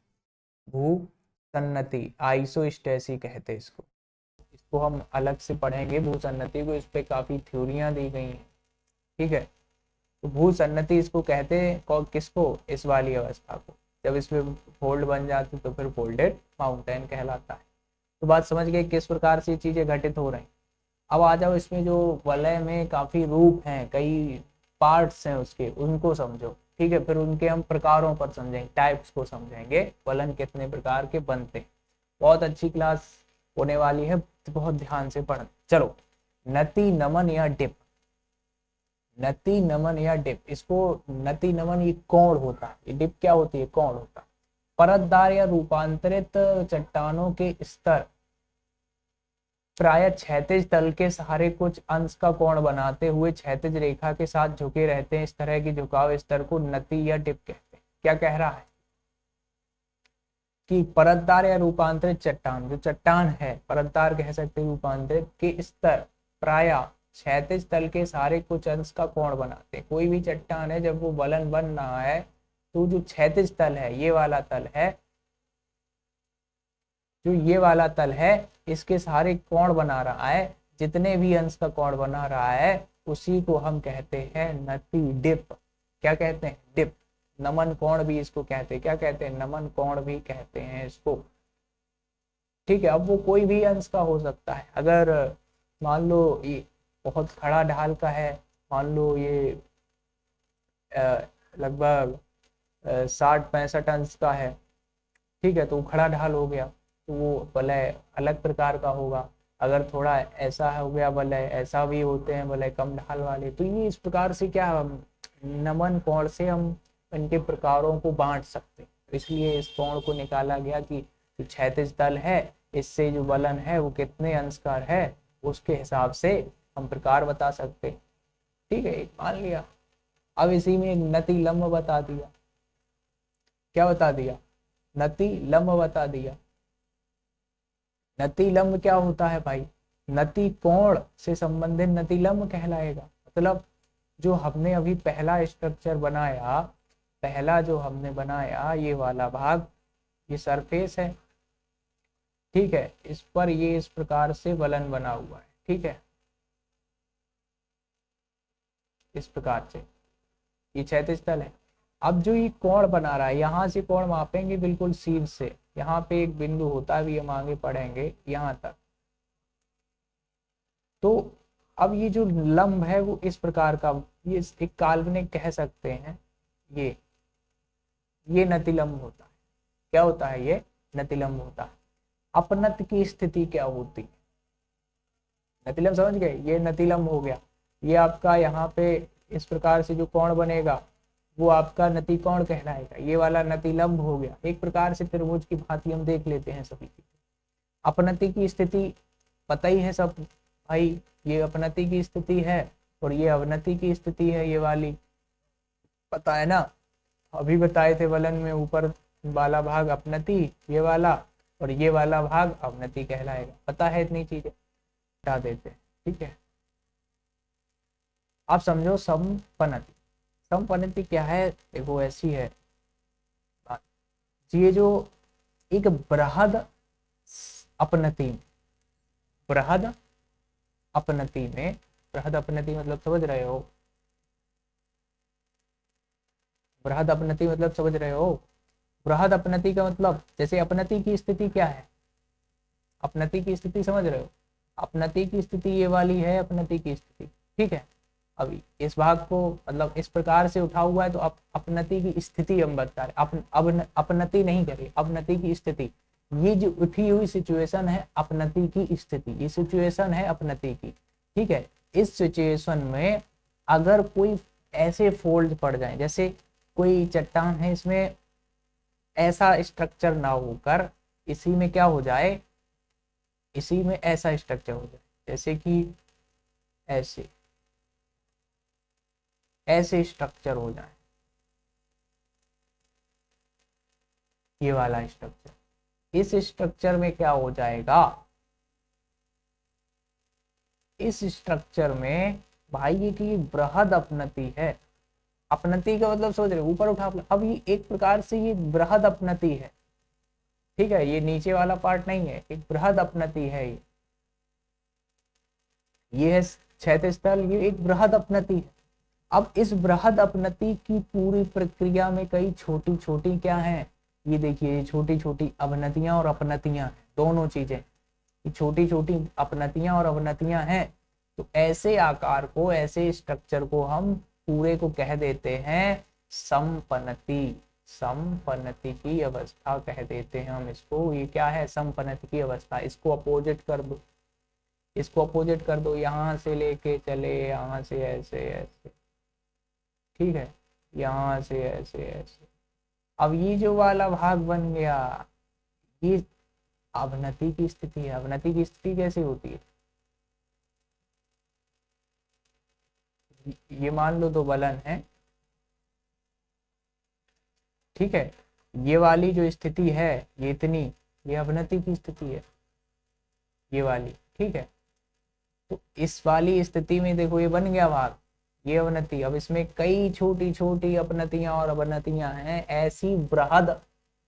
भूसन्नति आइसोस्टेसी कहते हैं इसको, इसको हम अलग से पढ़ेंगे भूसन्नति को, इस पे काफी थ्योरियां दी गई हैं, ठीक है। तो भूसन्नति इसको कहते हैं, किसको, इस वाली अवस्था को, जब इसमें फोल्ड बन जाती तो फिर फोल्डेड माउंटेन कहलाता है। तो बात समझ गए किस प्रकार से चीजें घटित हो रही। अब आ जाओ इसमें जो वलय में काफी रूप हैं, कई पार्ट्स हैं उसके, उनको समझो, ठीक है, फिर उनके हम प्रकारों पर समझेंगे, टाइप्स को समझेंगे, वलन कितने प्रकार के बनते हैं। बहुत अच्छी क्लास होने वाली है, तो बहुत ध्यान से पढ़ना। चलो, नति नमन या डिप, नति नमन या डिप, इसको नति नमन ये कोण होता है, ये डिप क्या होती है, कोण होता है। परतदार या रूपांतरित चट्टानों के स्तर प्राय क्षैतिज तल के सहारे कुछ अंश का कोण बनाते हुए क्षैतिज रेखा के साथ झुके रहते हैं, इस तरह की झुकाव स्तर को नति या डिप कहते हैं। क्या कह रहा है कि परतदार या रूपांतरित चट्टान, जो चट्टान है परतदार कह सकते हैं, रूपांतरित के स्तर प्राय क्षैतिज तल के सारे कुछ अंश का कोण बनाते हैं। कोई भी चट्टान है जब वो वलन बन रहा है तो जो क्षैतिज तल है, ये वाला तल है, जो ये वाला तल है, इसके सारे कोण बना रहा है, जितने भी अंश का कोण बना रहा है उसी को हम कहते हैं नति डिप। क्या कहते हैं, डिप। नमन कोण भी इसको कहते हैं, क्या कहते हैं, नमन कोण भी कहते हैं इसको, ठीक है। अब वो कोई भी अंश का हो सकता है, अगर मान लो ये बहुत खड़ा ढाल का है, मान लो ये लगभग 60-65 अंश का है, ठीक है, तो खड़ा ढाल हो गया, तो वो वलय अलग प्रकार का होगा। अगर थोड़ा ऐसा हो गया वलय, ऐसा भी होते हैं वलय कम ढाल वाले, तो ये इस प्रकार से क्या हम नमन कोण से हम इनके प्रकारों को बांट सकते हैं। तो इसलिए इस कोण को निकाला गया कि क्षैतिज तल है, इससे जो वलन है वो कितने अंशकार है, उसके हिसाब से हम प्रकार बता सकते, ठीक है, एक मान लिया। अब इसी में एक नति लंब बता दिया, क्या बता दिया, नति लंब बता दिया। नति लंब क्या होता है भाई, नति कोण से संबंधित नति लंब कहलाएगा। मतलब जो हमने अभी पहला स्ट्रक्चर बनाया, पहला जो हमने बनाया ये वाला भाग, ये सरफेस है, ठीक है, इस पर ये इस प्रकार से वलन बना हुआ है, ठीक है, इस प्रकार से। ये क्षैतिज तल है। अब जो ये कोण बना रहा है, यहाँ से कोण मापेंगे बिल्कुल शीर्ष से, यहाँ पे एक बिंदु होता है, अभी हम आगे पढ़ेंगे, यहाँ तक। तो अब ये जो लंब है वो इस प्रकार का, ये एक काल्पनिक कह सकते हैं, ये नतिलंब होता है। क्या होता है? ये नतिलंब होता है। अपनत की स्थिति क्या होती है? नतिलंब समझ गए? ये नतिलंब हो गया। ये आपका यहाँ पे इस प्रकार से जो कोण बनेगा वो आपका नतिकोण कहलाएगा। ये वाला नतिलंब हो गया। एक प्रकार से त्रिभुज की भांति हम देख लेते हैं सभी चीजें। अपनति की स्थिति पता ही है सब भाई, ये अपनति की स्थिति है और ये अवनति की स्थिति है, ये वाली पता है ना? अभी बताए थे वलन में, ऊपर वाला भाग अपनति ये वाला, और ये वाला भाग अवनति कहलाएगा। पता है इतनी चीजें, हटा देते हैं। ठीक है, आप समझो समपनति। समपनति क्या है? देखो ऐसी है बात, ये जो एक बृहद अपनति, बृहद अपनति में, बृहद अपनति मतलब समझ रहे हो? बृहद अपनति मतलब समझ रहे हो? बृहद अपनति का मतलब, जैसे अपनति की स्थिति क्या है? अपनति की स्थिति समझ रहे हो? अपनति की स्थिति ये वाली है अपनति की स्थिति। ठीक है, अभी इस भाग को मतलब इस प्रकार से उठा हुआ है, तो अपनति की स्थिति हम बता रहे, अपनति नहीं करिए, अपनति की स्थिति। ये जो उठी हुई सिचुएशन है अपनति की स्थिति, ये सिचुएशन है अपनति की। ठीक है, इस सिचुएशन में अगर कोई ऐसे फोल्ड पड़ जाए, जैसे कोई चट्टान है, इसमें ऐसा स्ट्रक्चर ना होकर इसी में क्या हो जाए, इसी में ऐसा स्ट्रक्चर हो जाए, जैसे कि ऐसे ऐसे स्ट्रक्चर हो जाए, ये वाला स्ट्रक्चर। इस स्ट्रक्चर में क्या हो जाएगा? इस स्ट्रक्चर में भाई ये की बृहद अपनति है। अपनति का मतलब समझ रहे, ऊपर उठा। अब ये एक प्रकार से ये बृहद अपनति है। ठीक है, ये नीचे वाला पार्ट नहीं है, एक बृहद अपनति है। ये है क्षैतिज तल, ये एक बृहद अपनति है। अब इस बृहद अपनति की पूरी प्रक्रिया में कई छोटी छोटी क्या है, ये देखिए, ये छोटी छोटी अवनतियां और अपनतियां, दोनों चीजें, ये छोटी छोटी अपनतियां और अवनतियां हैं। तो ऐसे आकार को, ऐसे स्ट्रक्चर को हम पूरे को कह देते हैं समपनति। समपनति की अवस्था कह देते हैं हम इसको। ये क्या है? समपनति की अवस्था। इसको अपोजिट कर दो, इसको अपोजिट कर दो, यहां से लेके चले, यहां से ऐसे ऐसे, ठीक है, यहां से ऐसे ऐसे। अब ये जो वाला भाग बन गया, ये अवनति की स्थिति है। अवनति की स्थिति कैसे होती है? ये मान लो दो वलन है, ठीक है, ये वाली जो स्थिति है ये इतनी, ये अवनति की स्थिति है, ये वाली। ठीक है, तो इस वाली स्थिति में देखो ये बन गया भाग, ये अवनति। अब इसमें कई छोटी छोटी अपनतियां और अवनतियां हैं। ऐसी बृहद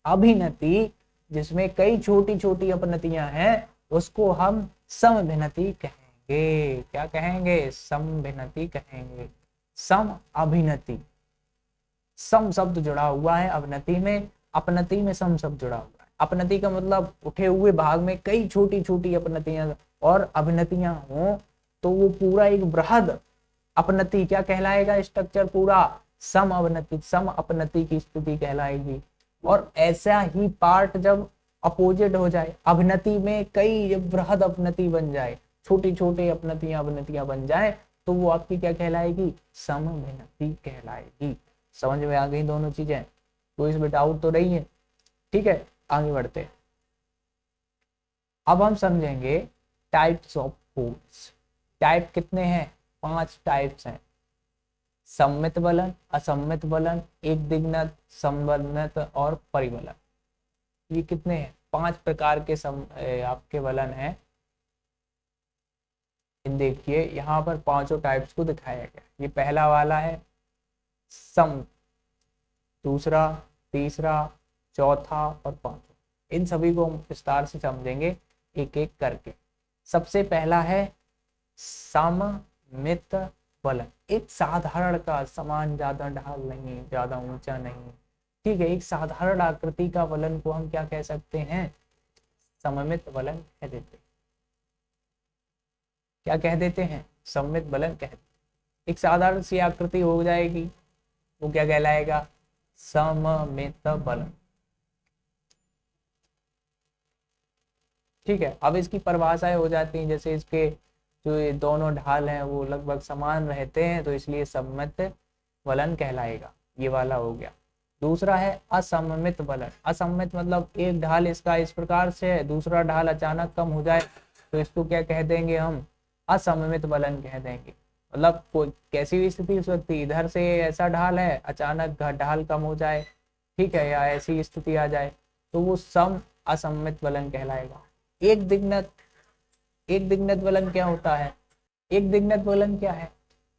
अभिनति जिसमें कई छोटी छोटी अपनतियां हैं, उसको हम समभिनति कहेंगे। क्या कहेंगे? समभिनति कहेंगे। सम अभिनति, सम शब्द जुड़ा हुआ है अवनति में, अपनति में सम शब्द जुड़ा हुआ है। अपनति का मतलब उठे हुए भाग में कई छोटी छोटी अपनतियां और अभिनतियां हों, तो वो पूरा एक बृहद अपनति क्या कहलाएगा? स्ट्रक्चर पूरा सम अवनति, सम अपनति की स्थिति कहलाएगी। और ऐसा ही पार्ट जब अपोजिट हो जाए, अभिनति में कई बृहद अपनति बन जाए, छोटी छोटी अपनतियां अवनतियां बन जाए, तो वो आपकी क्या कहलाएगी? समभिनति कहलाएगी। समझ में आ गई दोनों चीजें? तो इसमें डाउट तो नहीं है? ठीक है, आगे बढ़ते। अब हम समझेंगे टाइप्स ऑफ फोर्स। टाइप कितने हैं? 5 टाइप्स हैं। सम्मित बलन, असम्मित बलन, एक दिग्नत, समबंधित और परिबलन। ये कितने हैं? 5 प्रकार के आपके बलन हैं। देखिए यहाँ पर 5 टाइप्स को दिखाया गया। ये पहला वाला है सम, दूसरा, तीसरा, चौथा और पांचवा। इन सभी को हम विस्तार से समझेंगे एक एक करके। सबसे पहला है सममित फलन, एक साधारण का, समान, ज्यादा ढाल नहीं, ज्यादा ऊंचा नहीं, ठीक है, एक साधारण आकृति का फलन को हम क्या कह सकते हैं, सममित फलन कह देते हैं। क्या कह देते हैं, सममित फलन कह देते हैं। एक साधारण सी आकृति हो जाएगी, वो क्या कहलाएगा, सममित फलन। ठीक है, अब इसकी परिभाषाएं हो जाती हैं, जैसे इसके जो ये दोनों ढाल हैं वो लगभग समान रहते हैं, तो इसलिए सममित फलन कहलाएगा, ये वाला हो गया। दूसरा है असममित फलन। असममित मतलब एक ढाल इसका इस प्रकार से है, दूसरा ढाल अचानक कम हो जाए, तो इसको क्या कह देंगे हम, असममित फलन कह देंगे। मतलब कोई कैसी भी स्थिति हो सकती है, इधर से ऐसा ढाल है, अचानक ढाल कम हो जाए, ठीक है, या ऐसी स्थिति आ जाए, तो वो सम असममित फलन कहलाएगा। एक दिग्नत, एक दिग्नत फलन क्या होता है, एक दिग्नत फलन क्या है,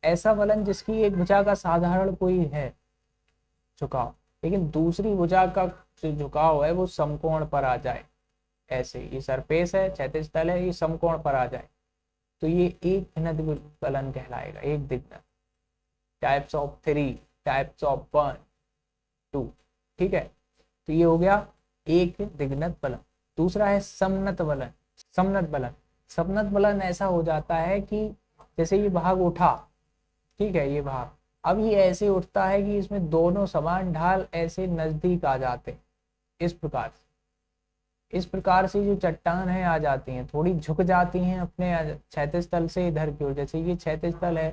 ऐसा फलन जिसकी एक भुजा का साधारण कोई है झुकाव, लेकिन दूसरी भुजा का जो झुकाव है वो समकोण पर आ जाए, ऐसे ये सरफेस है, क्षैतिज तल है, ये समकोण पर आ जाए, तो ये एक दिग्नत फलन कहलाएगा। एक दिग्नत, टाइप्स ऑफ 3, टाइप्स ऑफ 1 2, ठीक है, तो ये हो गया एक दिग्नत फलन। दूसरा है समनत फलन। समनत फलन, समनत फलन ऐसा हो जाता है कि जैसे ये भाग उठा, ठीक है, ये भाग अब ये ऐसे उठता है कि इसमें दोनों समान ढाल ऐसे नजदीक आ जाते हैं, इस प्रकार से, इस प्रकार से जो चट्टान है आ जाती हैं, थोड़ी झुक जाती हैं अपने क्षैतिज तल से इधर की ओर, जैसे ये क्षैतिज तल है,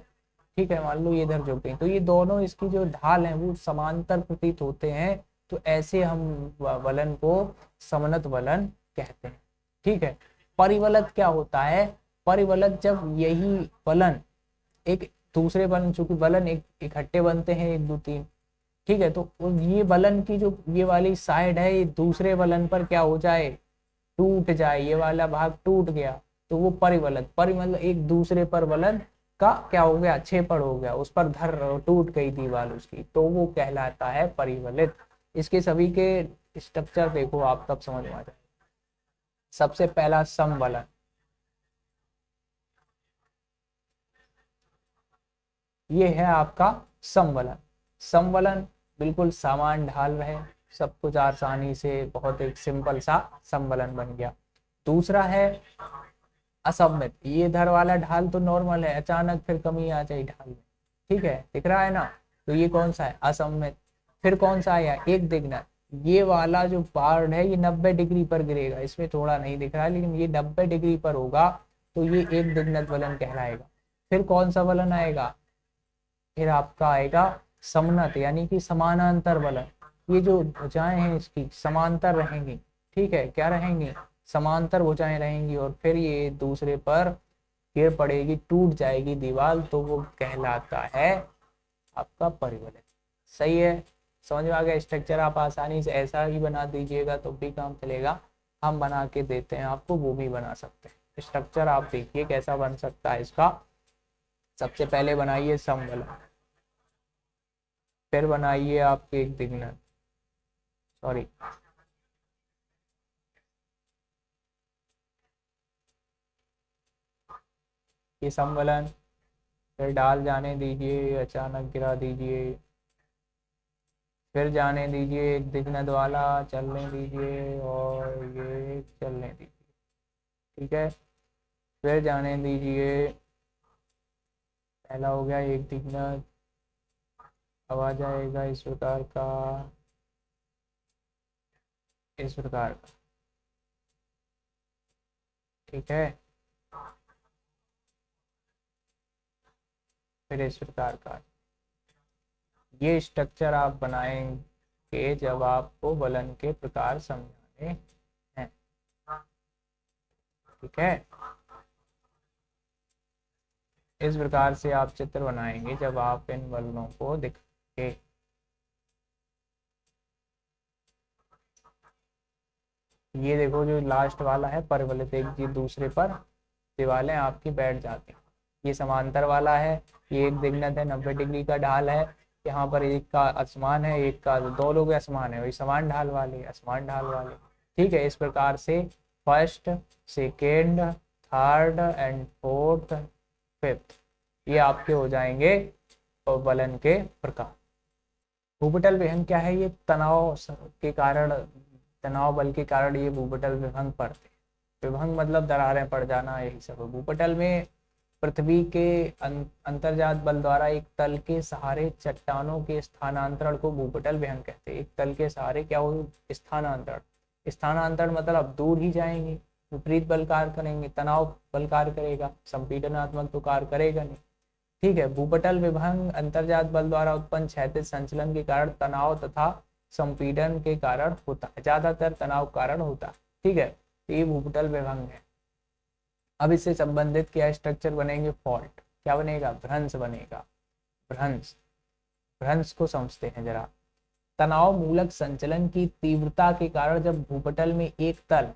ठीक है, मान लो ये इधर झुक गई, तो ये दोनों इसकी जो ढाल है वो समांतर प्रतीत होते हैं, तो ऐसे हम फलन को समनत फलन कहते हैं। ठीक है, परिवलत क्या होता है, परिवलत जब यही फलन एक दूसरे फलन, चूंकि फलन एक इकट्ठे बनते हैं 1 2 3, ठीक है, तो ये फलन की जो ये वाली साइड है ये दूसरे फलन पर क्या हो जाए, टूट जाए, ये वाला भाग टूट गया, तो वो परिवलत, परिवलत एक दूसरे पर फलन का क्या हो गया, छेपड़ हो गया, उस पर धर टूट गई दीवार उसकी, तो वो कहलाता है परिवलित। इसके सभी के स्ट्रक्चर देखो आप, तब समझ में आ जाए। सबसे पहला समवलन, ये है आपका समवलन। समवलन बिल्कुल समान ढाल रहे, सब कुछ आसानी से, बहुत एक सिंपल सा समवलन बन गया। दूसरा है असममित, ये इधर वाला ढाल तो नॉर्मल है, अचानक फिर कमी आ जाए ढाल में, ठीक है, दिख रहा है ना, तो ये कौन सा है, असममित। फिर कौन सा आया, एक दिग्नत, ये वाला जो पार्ट है ये 90 डिग्री पर गिरेगा, इसमें थोड़ा नहीं दिख रहा है लेकिन ये 90 डिग्री पर होगा, तो ये एक दिग्नत फलन कहलाएगा। फिर कौन सा फलन आएगा, फिर आपका आएगा समनत, यानी कि समानांतर फलन। ये जो भुजाएं हैं इसकी समांतर रहेंगी, ठीक है, क्या रहेंगी, समांतर भुजाएं रहेंगी, और फिर ये दूसरे पर गिर पड़ेगी, टूट जाएगी दीवार, तो वो कहलाता है आपका परिवलित। सही है, समझ में आ गया स्ट्रक्चर। आप आसानी से ऐसा ही बना दीजिएगा तो भी काम चलेगा, हम बना के देते हैं आपको, वो भी बना सकते हैं। स्ट्रक्चर आप देखिए कैसा बन सकता है इसका। सबसे पहले बनाइए समवलन, फिर बनाइए आपके एक दिग्नत, सॉरी ये समवलन, फिर डाल जाने दीजिए, अचानक गिरा दीजिए, फिर जाने दीजिए एक दिग्नत वाला, चलने दीजिए, और ये चलने दीजिए, ठीक है, फिर जाने दीजिए, पहला हो गया एक दिग्नत, अब आ जाएगा इस प्रकार का, इस प्रकार का, ठीक है, फिर इस प्रकार का। ये स्ट्रक्चर आप बनाएंगे जब आपको फलन के प्रकार समझाने हैं, ठीक है, इस प्रकार से आप चित्र बनाएंगे जब आप इन फलनों को दिखाएंगे। ये देखो जो लास्ट वाला है परिवलित, एक जी दूसरे पर दीवारें आपकी बैठ जाती हैं। ये समांतर वाला है, ये एक दिग्नत है, 90 डिग्री का ढाल है, यहाँ पर एक का असमान है, एक का, दो लोग असमान है, वही समान ढाल वाले, असमान ढाल वाले, ठीक है। इस प्रकार से first, second, third and fourth, fifth, ये आपके हो जाएंगे वलन के प्रकार। भूपटल विहंग क्या है? ये तनाव के कारण, तनाव बल के कारण ये भूपटल विभंग पड़ते हैं। विभंग मतलब दरारें पड़ जाना, यही सब है। भूपटल में पृथ्वी के अंतर्जात बल द्वारा एक तल के सहारे चट्टानों के स्थानांतरण को भूपटल विहंग कहते हैं। एक तल के सहारे क्या हो? स्थानांतरण। स्थानांतरण मतलब दूर ही जाएंगे, विपरीत बल कार्य करेंगे, तनाव बल कार्य करेगा, संपीडनात्मक तो कार्य करेगा नहीं। ठीक है। भूपटल विभंग अंतर्जात बल द्वारा उत्पन्न क्षैतिज संचलन के कारण तनाव तथा संपीड़न के कारण होता है, ज्यादातर तनाव कारण होता है। ठीक है, ये भूपटल विभंग है। अब इससे संबंधित क्या स्ट्रक्चर बनेंगे? फॉल्ट। क्या बनेगा? भ्रंश बनेगा। भ्रंश, भ्रंश को समझते हैं जरा। तनाव मूलक संचलन की तीव्रता के कारण जब भूपटल में एक तल,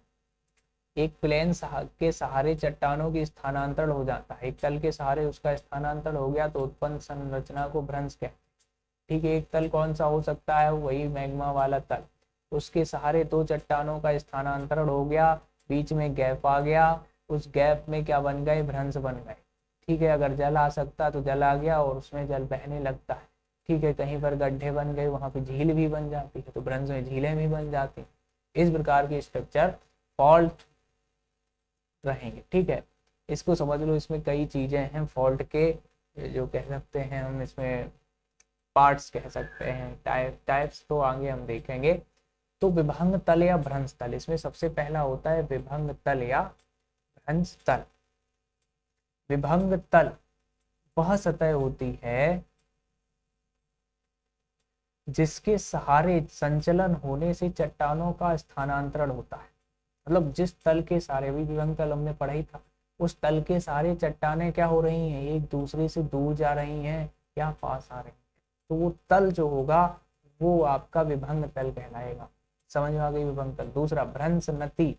एक प्लेन के सहारे चट्टानों की स्थानांतरण हो जाता है, एक तल के सहारे उसका स्थानांतरण हो गया, तो उत्पन्न संरचना को भ्रंश कहते हैं। ठीक है। एक तल कौन सा हो सकता है? वही मैग्मा वाला तल। उसके सहारे दो चट्टानों का स्थानांतरण हो गया, बीच में गैप आ गया, उस गैप में क्या बन गए? भ्रंश बन गए। ठीक है। अगर जल आ सकता तो जल आ गया और उसमें जल बहने लगता है। ठीक है। कहीं पर गड्ढे बन गए, वहां पे झील भी बन जाती है, तो भ्रंश में झीलें भी बन जाती। इस प्रकार के स्ट्रक्चर फॉल्ट रहेंगे। ठीक है, इसको समझ लो। इसमें कई चीजें हैं फॉल्ट के, जो कह सकते हैं हम इसमें पार्ट्स कह सकते हैं, टाइप्स तो आगे हम देखेंगे। तो विभंग तल या भ्रंश तल, इसमें सबसे पहला होता है विभंग तल या भ्रंश तल। विभंग तल वह सतह होती है जिसके सहारे संचलन होने से चट्टानों का स्थानांतरण होता है। मतलब जिस तल के सहारे, भी विभंग तल हमने पढ़ा ही था, उस तल के सहारे चट्टानें क्या हो रही हैं? एक दूसरे से दूर जा रही हैं या पास आ रही हैं, तो वो तल जो होगा वो आपका विभंग तल कहलाएगा। समझ में आ गई विभंग तल। दूसरा भ्रंश नति,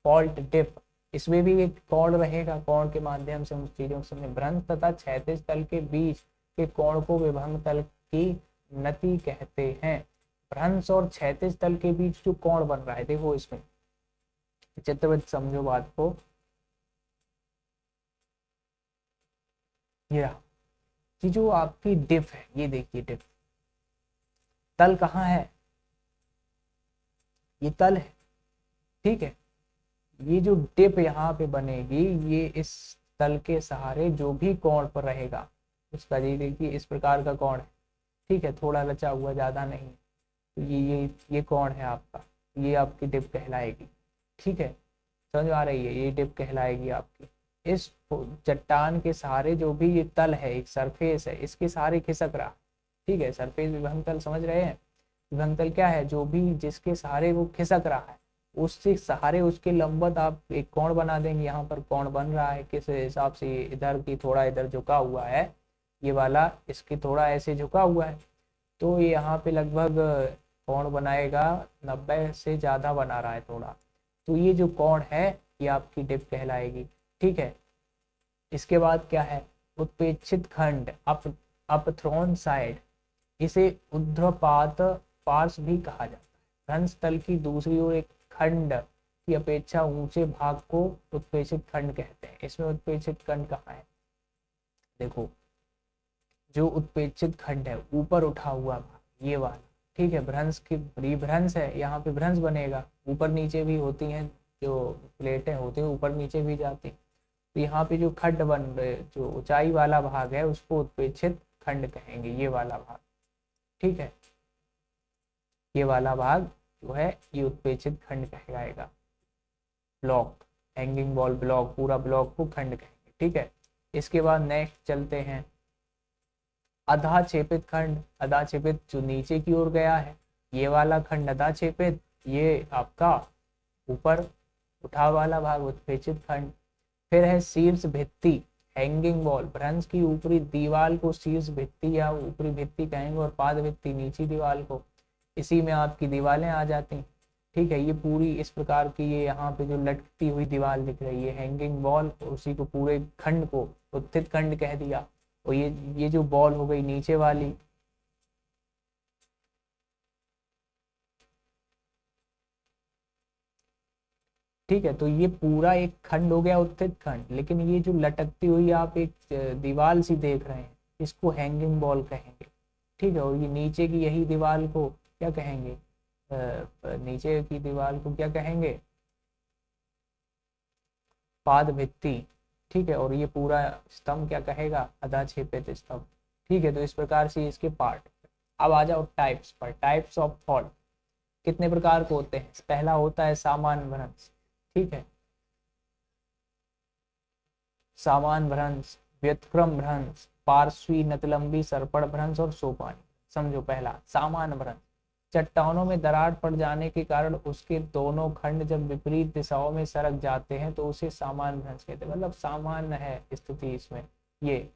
फॉल्ट डिप। इसमें भी एक कोण रहेगा, कोण के माध्यम से हम चीजों को समझें। भ्रंश तथा क्षैतिज तल के बीच के कोण को विभंग तल की नति कहते हैं। भ्रंश और क्षैतिज तल के बीच जो कोण बन रहा है, देखो इसमें चित्रवत समझो बात को। ये जो आपकी डिप है, ये देखिए डिप, तल कहाँ है? ये तल है। ठीक है। ये जो डिप यहाँ पे बनेगी, ये इस तल के सहारे जो भी कोण पर रहेगा उसका, ये देखिए इस प्रकार का कोण है। ठीक है, थोड़ा रचा हुआ, ज्यादा नहीं। तो ये कोण है आपका, ये आपकी डिप कहलाएगी। ठीक है, समझ आ रही है? ये डिप कहलाएगी आपकी। इस चट्टान के सहारे जो भी ये तल है, एक सरफेस है, इसके सहारे खिसक रहा। ठीक है, सरफेस विभंग तल समझ रहे हैं? विभंग तल क्या है? जो भी जिसके सहारे वो खिसक रहा है, उससे सहारे उसके लंबवत आप एक कोण बना देंगे। यहाँ पर कोण बन रहा है, किस हिसाब से? इधर की थोड़ा इधर झुका हुआ है, ये वाला इसकी थोड़ा ऐसे झुका हुआ है, तो ये यहाँ पे लगभग कोण बनाएगा 90 से ज्यादा बना रहा है थोड़ा, तो ये जो कोण है ये आपकी डिप कहलाएगी। ठीक है। इसके बाद क्या है? उत्प्रेक्षित खंड, अपथ्रोन साइड। इसे ऊर्ध्वपात पार्श्व भी कहा जाता है। भ्रंश तल की दूसरी ओर एक खंड की अपेक्षा ऊंचे भाग को उत्प्रेक्षित खंड कहते हैं। इसमें उत्प्रेक्षित खंड कहाँ है? देखो, जो उत्प्रेक्षित खंड है, ऊपर उठा हुआ भाग, ये वाला। ठीक है, भ्रंश की भ्रंश है, यहाँ पे भ्रंश बनेगा। ऊपर नीचे भी होती हैं, जो प्लेटें होती हैं ऊपर नीचे भी जाती हैं। तो यहाँ पे जो खंड बन रहे, जो ऊंचाई वाला भाग है, उसको उत्प्रेक्षित खंड कहेंगे, ये वाला भाग। ठीक है, ये वाला भाग जो है ये उत्प्रेक्षित खंड कहलाएगा। ब्लॉक, हैंगिंग बॉल ब्लॉक, पूरा ब्लॉक को खंड कहेंगे। ठीक है। इसके बाद नेक्स्ट चलते हैं अधा छेपित खंड। अधा छेपित जो नीचे की ओर गया है, ये वाला खंड अधा छेपित, ये आपका ऊपर उठा वाला भाग उत्प्रेक्षित खंड। फिर है शीर्ष भित्ति, हैंगिंग वॉल। भ्रंश की ऊपरी दीवार को शीर्ष भित्ति या ऊपरी भित्ति कहेंगे, और पाद भित्ति नीची दीवार को। इसी में आपकी दीवारें आ जाती हैं। ठीक है, ये पूरी इस प्रकार की, ये यहाँ पे जो लटकती हुई दीवार दिख रही है हैंगिंग वॉल, और उसी को पूरे खंड को उत्थित खंड कह दिया। और ये जो बॉल हो गई नीचे वाली, ठीक है, तो ये पूरा एक खंड हो गया उत्थित खंड, लेकिन ये जो लटकती हुई आप एक दीवार सी देख रहे हैं, इसको हैंगिंग वॉल कहेंगे। ठीक है, और ये नीचे की यही दीवार को क्या कहेंगे, नीचे की दीवार को क्या कहेंगे, पाद भित्ति। ठीक है, और ये पूरा स्तंभ क्या कहेगा, अधा छेपित स्तंभ। ठीक है, तो इस प्रकार से इसके पार्ट। अब आ जाओ टाइप्स पर। टाइप्स ऑफ फॉल कितने प्रकार के होते हैं। पहला होता है सामान्य भ्रंश। ठीक है, सामान्य भ्रंश, व्युत्क्रम भ्रंश, पार्श्वी नतलंबी सर्पण भ्रंश और सोपानी। समझो, पहला सामान्य भ्रंश, चट्टानों में दरार पड़ जाने के कारण उसके दोनों खंड जब विपरीत दिशाओं में सरक जाते हैं तो उसे सामान्य भ्रंश कहते हैं। मतलब सामान्य है स्थिति इसमें, ये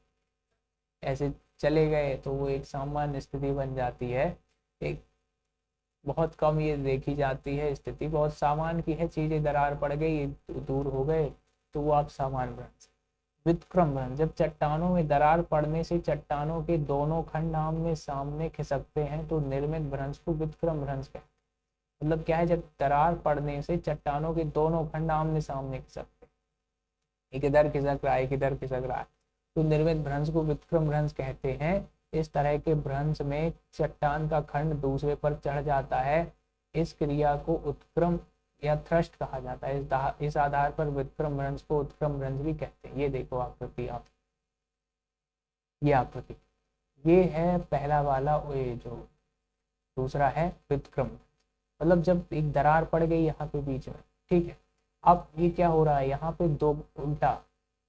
ऐसे चले गए तो वो एक सामान्य स्थिति बन जाती है। एक बहुत कम ये देखी जाती है स्थिति, बहुत सामान्य की है, चीजें दरार पड़ गई, दूर हो गए, तो वो आप सामान्य भ्रंश। व्युत्क्रम भ्रंश, जब चट्टानों में दरार पड़ने से चट्टानों के दोनों खंड आमने सामने खिसकते हैं तो निर्मित भ्रंश को व्युत्क्रम भ्रंश कहते हैं। मतलब क्या है, जब दरार पड़ने से चट्टानों के दोनों खंड आमने सामने खिसकते हैं, एक इधर खिसक रहा है, एक इधर खिसक रहा है, तो निर्मित भ्रंश को व्युत्क्रम भ्रंश कहते हैं। इस तरह के भ्रंश में चट्टान का खंड दूसरे पर चढ़ जाता है। इस क्रिया को उत्क्रम या थ्रस्ट कहा जाता है। इस आधार पर व्युत्क्रम भ्रंश को उत्क्रम भ्रंश भी कहते हैं। ये देखो आकृति, आप ये आकृति, ये है पहला वाला, ये जो दूसरा है व्युत्क्रम। मतलब जब एक दरार पड़ गई यहाँ पे बीच में, ठीक है, अब ये क्या हो रहा है, यहाँ पे दो उल्टा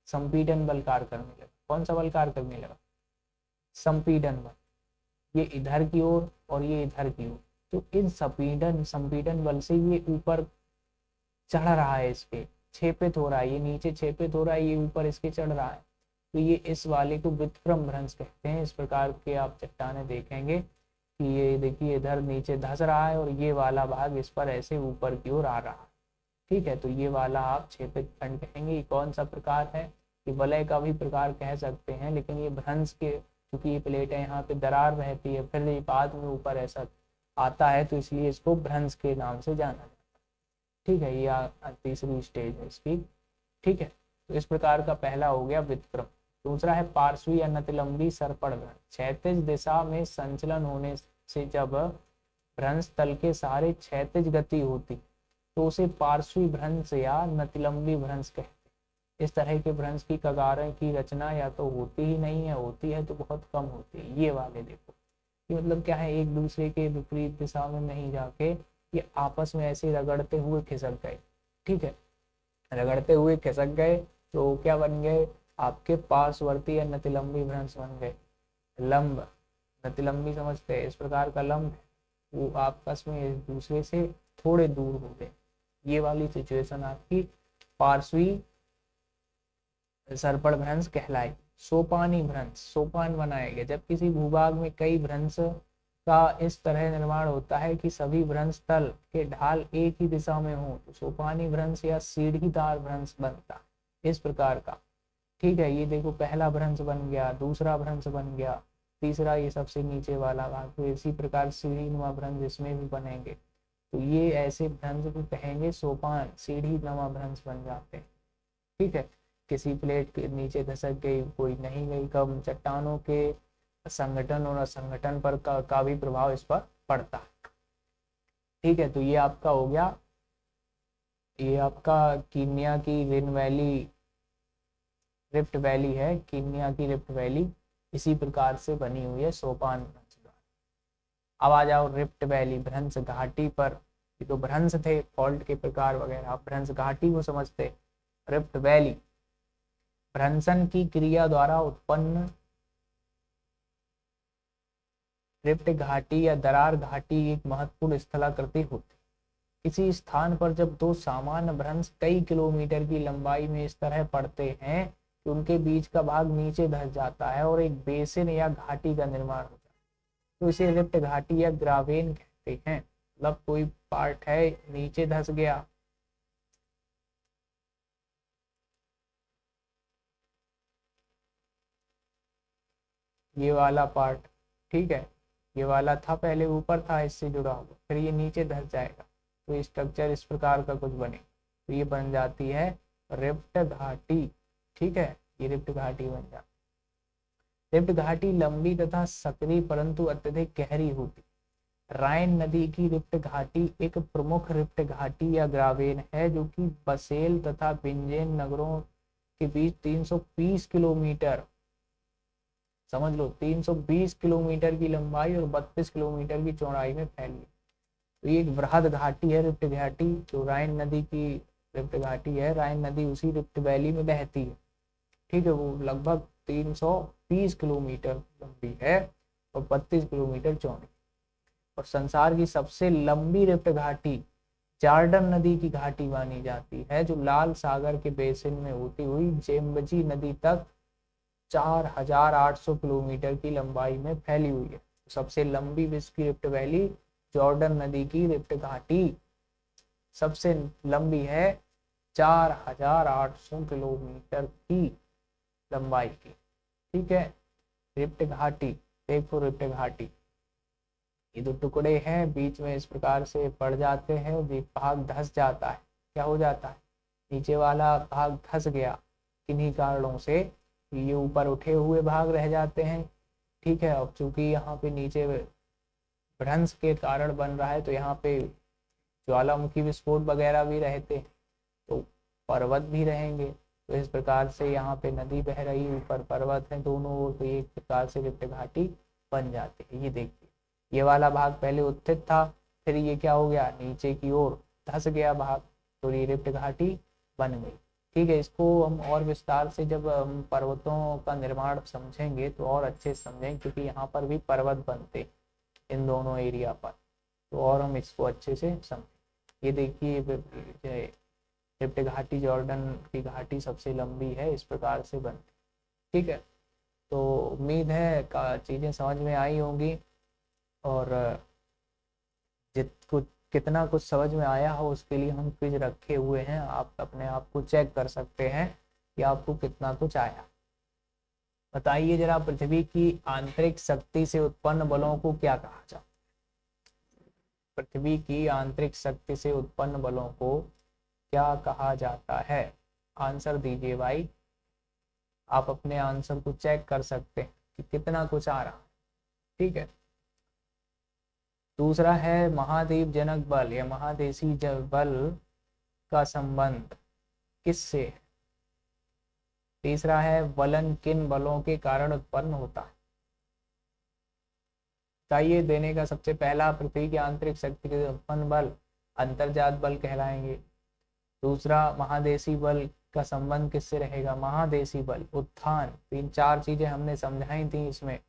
संपीडन बल कार्य करने लगा। कौन सा बल कार्य करने लगा, संपीडन बल। ये इधर की ओर और ये इधर की ओर, तो इन संपीडन बल से ये ऊपर चढ़ रहा है, इसके छेपित हो रहा है, ये नीचे छेपित हो रहा है, ये ऊपर इसके चढ़ रहा है, तो ये इस वाले को व्युत्क्रम भ्रंश कहते हैं। इस प्रकार के आप चट्टानें देखेंगे कि ये देखिए इधर नीचे धंस रहा है और ये वाला भाग इस पर ऐसे ऊपर की ओर आ रहा है। ठीक है, तो ये वाला आप छेपित खंड कहेंगे। ये कौन सा प्रकार है, ये वलय का भी प्रकार कह सकते हैं, लेकिन ये भ्रंश के, क्योंकि ये प्लेट है, यहाँ पे दरार रहती है, फिर ये बाद में ऊपर ऐसा आता है, तो इसलिए इसको भ्रंश के नाम से जाना जाता है। ठीक है, ये तीसरी स्टेज है इसकी। ठीक है, तो इस प्रकार का पहला हो गया व्युत्क्रम। दूसरा है पार्श्वी या नतलंबी सर्पण भ्रंश। क्षैतिज दिशा में संचलन होने से जब भ्रंश तल के सहारे क्षैतिज गति होती तो उसे पार्श्वी भ्रंश या नतलंबी भ्रंश कहते हैं। इस तरह के भ्रंश की कगारें की रचना या तो होती ही नहीं है, होती है तो बहुत कम होती है। ये वाले देखो, ये मतलब क्या है, एक दूसरे के विपरीत दिशा में नहीं जाके ये आपस में ऐसे रगड़ते हुए खिसक गए। ठीक है, रगड़ते हुए खिसक गए तो क्या बन गए, आपके पार्श्ववर्ती या नतिलंबी भ्रंश बन गए। लंब, नतिलंबी समझते हैं, इस प्रकार का लंब है, वो आपस में एक दूसरे से थोड़े दूर हो गए। ये वाली सिचुएशन आपकी पार्श्वी सर्पण भ्रंश कहलाई। सोपानी भ्रंश, सोपान बनाया गया, जब किसी भूभाग में कई भ्रंश का इस तरह निर्माण होता है कि सभी भ्रंश तल के ढाल एक ही दिशा में हो तो सोपानी भ्रंश या सीढ़ीदार भ्रंश बनता, इस प्रकार का। ठीक है, ये देखो पहला भ्रंश बन गया, दूसरा भ्रंश बन गया, तीसरा ये सबसे नीचे वाला भाग, तो इसी प्रकार सीढ़ी नुमा भ्रंश इसमें भी बनेंगे। तो ये ऐसे भ्रंश को कहेंगे सोपान, सीढ़ी नुमा भ्रंश बन जाते हैं। ठीक है, किसी प्लेट के नीचे धसक गई, कोई नहीं गई, कम चट्टानों के संगठन और असंगठन पर का भी प्रभाव इस पर पड़ता है। ठीक है, तो ये आपका हो गया, ये आपका कीनिया की रिन वैली, रिफ्ट वैली है, कीनिया की रिफ्ट वैली इसी प्रकार से बनी हुई है सोपान भ्रंश द्वारा। अब आ जाओ रिफ्ट वैली भ्रंश घाटी पर। ये तो भ्रंश थे, फॉल्ट के प्रकार वगैरह, आप भ्रंश घाटी को समझते। रिफ्ट वैली भ्रंशन की क्रिया द्वारा उत्पन्न रिफ्ट घाटी या दरार घाटी एक महत्वपूर्ण स्थलाकृति होती। किसी स्थान पर जब दो सामान्य भ्रंश कई किलोमीटर की लंबाई में इस तरह पड़ते हैं कि उनके बीच का भाग नीचे धंस जाता है और एक बेसिन या घाटी का निर्माण होता है, तो इसे रिफ्ट घाटी या ग्रावेन कहते हैं। मतलब कोई पार्ट है नीचे धंस गया, ये वाला पार्ट, ठीक है, ये वाला था पहले ऊपर था इससे जुड़ा हुआ, फिर ये नीचे धंस जाएगा, तो स्ट्रक्चर इस प्रकार का कुछ बने। तो ये बन जाती है रिफ्ट घाटी। ठीक है, ये रिफ्ट घाटी बन जाती है। रिफ्ट घाटी लंबी तथा सकरी परंतु अत्यधिक गहरी होती। राइन नदी की रिफ्ट घाटी एक प्रमुख रिफ्ट घाटी या ग्रावेन है जो कि बसेल तथा बिंजेन नगरों के बीच 320 किलोमीटर, समझ लो 320 किलोमीटर की लंबाई और 32 किलोमीटर की चौड़ाई में फैली। तो ये एक वृहद घाटी है रिफ्ट घाटी, जो राइन नदी की रिफ्ट घाटी है। राइन नदी उसी रिफ्ट वैली में बहती है। ठीक है, वो लगभग 320 किलोमीटर लंबी है और 32 किलोमीटर चौड़ी। और संसार की सबसे लंबी रिफ्ट घाटी जॉर्डन नदी की घाटी मानी जाती है, जो लाल सागर के बेसिन में होती हुई जेम्बजी नदी तक 4800 किलोमीटर की लंबाई में फैली हुई है। सबसे लंबी विश्व की रिफ्ट वैली जॉर्डन नदी की रिफ्ट घाटी सबसे लंबी है, 4800 किलोमीटर की लंबाई की। ठीक है, रिफ्ट घाटी, देखो रिफ्ट घाटी ये दो टुकड़े हैं, बीच में इस प्रकार से पड़ जाते हैं, ये भाग धंस जाता है। क्या हो जाता है, नीचे वाला भाग धंस गया, किन्हीं कारणों से ये ऊपर उठे हुए भाग रह जाते हैं। ठीक है, अब चूंकि यहाँ पे नीचे भ्रंश के कारण बन रहा है तो यहाँ पे ज्वालामुखी विस्फोट वगैरह भी रहते हैं, तो पर्वत भी रहेंगे। तो इस प्रकार से यहाँ पे नदी बह रही, ऊपर पर्वत है दोनों ओर, तो एक प्रकार से रिफ्ट घाटी बन जाती है। ये देखिए, ये वाला भाग पहले उत्थित था, फिर ये क्या हो गया, नीचे की ओर धंस गया भाग, तो ये रिफ्ट घाटी बन गई। ठीक है, इसको हम और विस्तार से जब हम पर्वतों का निर्माण समझेंगे तो और अच्छे से समझेंगे, क्योंकि यहाँ पर भी पर्वत बनते इन दोनों एरिया पर, तो और हम इसको अच्छे से समझें। ये देखिए, रिफ्ट घाटी जॉर्डन की घाटी सबसे लंबी है, इस प्रकार से बनती। ठीक है, तो उम्मीद है चीज़ें समझ में आई होंगी, और कुछ कितना कुछ समझ में आया हो उसके लिए हम क्विज रखे हुए हैं, आप अपने आप को चेक कर सकते हैं कि आपको कितना कुछ आया। बताइए जरा, पृथ्वी की आंतरिक शक्ति से उत्पन्न बलों को क्या कहा जाता है? पृथ्वी की आंतरिक शक्ति से उत्पन्न बलों को क्या कहा जाता है? आंसर दीजिए भाई, आप अपने आंसर को चेक कर सकते हैं कि कितना कुछ आ रहा है। ठीक है, दूसरा है महाद्वीप जनक बल या महादेशी बल का संबंध किससे है? तीसरा है वलन किन बलों के कारण उत्पन्न होता है? बताइए, देने का सबसे पहला, पृथ्वी की आंतरिक शक्ति के उत्पन्न बल अंतर्जात बल कहलाएंगे। दूसरा, महादेशी बल का संबंध किससे रहेगा? महादेशी बल, उत्थान, तीन चार चीजें हमने समझाई थी इसमें।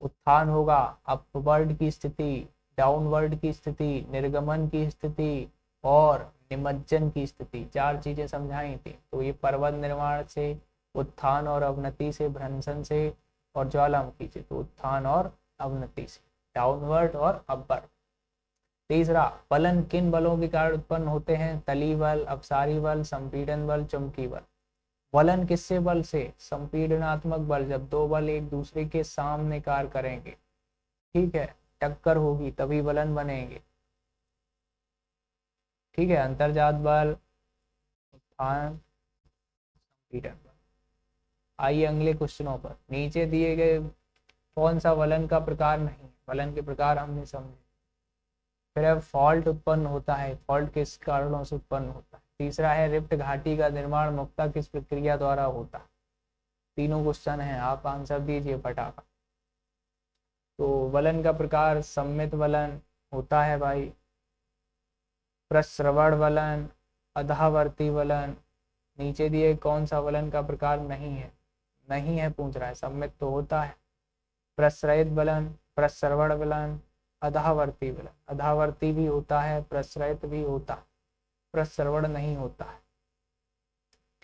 उत्थान होगा अपवर्ड की स्थिति, डाउनवर्ड की स्थिति, निर्गमन की स्थिति और निमज्जन की स्थिति, चार चीजें समझाई थी। तो ये पर्वत निर्माण से, उत्थान और अवनति से, भ्रंशन से और ज्वालामुखी से, तो उत्थान और अवनति से, डाउनवर्ड और अपवर्ड। तीसरा, फलन किन बलों के कारण उत्पन्न होते हैं? तली बल, अपसारी बल, संपीड़न बल, चुंबकीय बल। वलन किससे बल से? संपीड़नात्मक बल, जब दो बल एक दूसरे के सामने कार्य करेंगे, ठीक है, टक्कर होगी तभी वलन बनेंगे। ठीक है, अंतर्जात बल, उत्थान, संपीड़न बल। आइए अगले क्वेश्चनों पर। नीचे दिए गए कौन सा वलन का प्रकार नहीं? वलन के प्रकार हमने समझे। फिर अब फॉल्ट उत्पन्न होता है, फॉल्ट किस कारणों से उत्पन्न होता है? तीसरा है रिफ्ट घाटी का निर्माण मुख्यतः किस प्रक्रिया द्वारा होता है? तीनों क्वेश्चन हैं, आप आंसर दीजिए फटाफट। तो वलन का प्रकार सम्मित वलन होता है भाई, प्रस्रवण वलन, अधावर्ती वलन। नीचे दिए कौन सा वलन का प्रकार नहीं है? नहीं है पूछ रहा है, सम्मित तो होता है। प्रस्रयित वलन, प्रस्रवण वलन, अधावर्ती वलन। अधावर्ती भी होता है, प्रस्रयित भी होता है, प्रस्रवण नहीं होता है।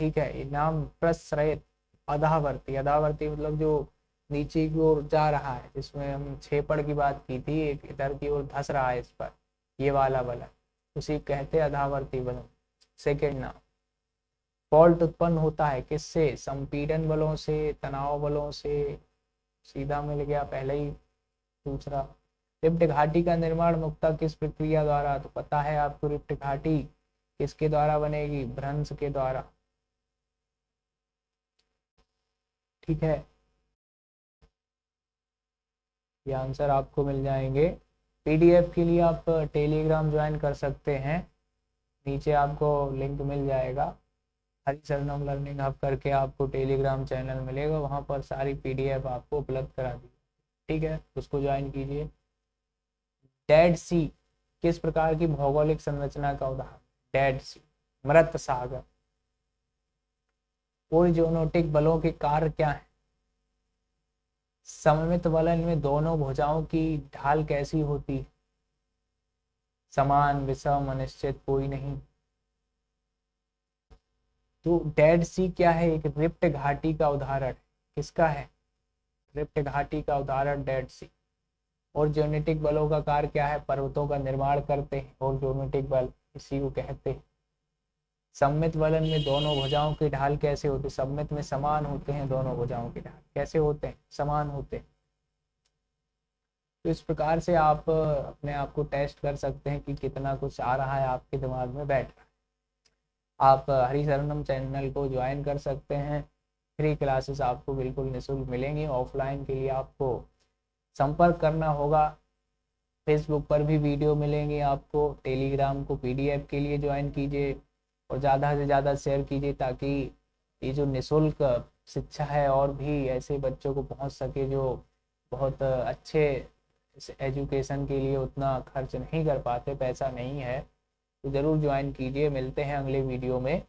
ठीक है, ये नाम प्रस्रयित, अधावर्ती, अधावर्ती मतलब जो नीचे की ओर जा रहा है, जिसमें हम छेपड़ की बात की थी, एक इधर की ओर धंस रहा है इस पर, ये वाला वलन, उसी कहते हैं अधावर्ती वलन। सेकेंड नाम। फॉल्ट उत्पन्न होता है किससे? संपीड़न बलों से, तनाव बलों से, सीधा मिल गया पहले ही। दूसरा, रिफ्ट घाटी का निर्माण मुख्यतः किस प्रक्रिया द्वारा? तो पता है आपको, रिफ्ट घाटी किसके द्वारा बनेगी? भ्रंश के द्वारा। ठीक है, ये आंसर आपको मिल जाएंगे। पीडीएफ के लिए आप टेलीग्राम ज्वाइन कर सकते हैं, नीचे आपको लिंक मिल जाएगा। हरिशरणम लर्निंग हब करके आपको टेलीग्राम चैनल मिलेगा, वहाँ पर सारी पीडीएफ आपको उपलब्ध करा दी। ठीक है, उसको ज्वाइन कीजिए। डेड सी किस प्रकार की भौगोलिक संरचना का उदाहरण? डेड सी, मृत सागर। ओरिजियोनिक बलों के कार्य क्या है? सममित वलन में दोनों भुजाओं की ढाल कैसी होती है? समान, विषम, अनिश्चित, कोई नहीं। तो डेड सी क्या है? एक रिफ्ट घाटी का उदाहरण। किसका है? रिफ्ट घाटी का उदाहरण डेड सी। और ज्योमेट्रिक बलों का कार्य क्या है? पर्वतों का निर्माण करते हैं, और ज्योमेट्रिक बल इसी को कहते हैं। सममित वलन में दोनों भुजाओं की ढाल कैसे होती है? सममित में समान होते हैं दोनों भुजाओं की ढाल। कैसे होते हैं? समान होते हैं। तो इस प्रकार से आप अपने आप को टेस्ट कर सकते हैं कि कितना कुछ आ रहा है, आपके दिमाग में बैठ रहा है। आप हरिशरणम चैनल को ज्वाइन कर सकते हैं, फ्री क्लासेस आपको बिल्कुल निःशुल्क मिलेंगी। ऑफलाइन के लिए आपको संपर्क करना होगा। फेसबुक पर भी वीडियो मिलेंगे आपको। टेलीग्राम को पीडीएफ के लिए ज्वाइन कीजिए और ज़्यादा से ज़्यादा शेयर कीजिए, ताकि ये जो निःशुल्क शिक्षा है और भी ऐसे बच्चों को पहुंच सके जो बहुत अच्छे एजुकेशन के लिए उतना खर्च नहीं कर पाते, पैसा नहीं है। तो ज़रूर ज्वाइन कीजिए। मिलते हैं अगले वीडियो में,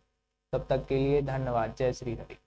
तब तक के लिए धन्यवाद। जय श्री हरि।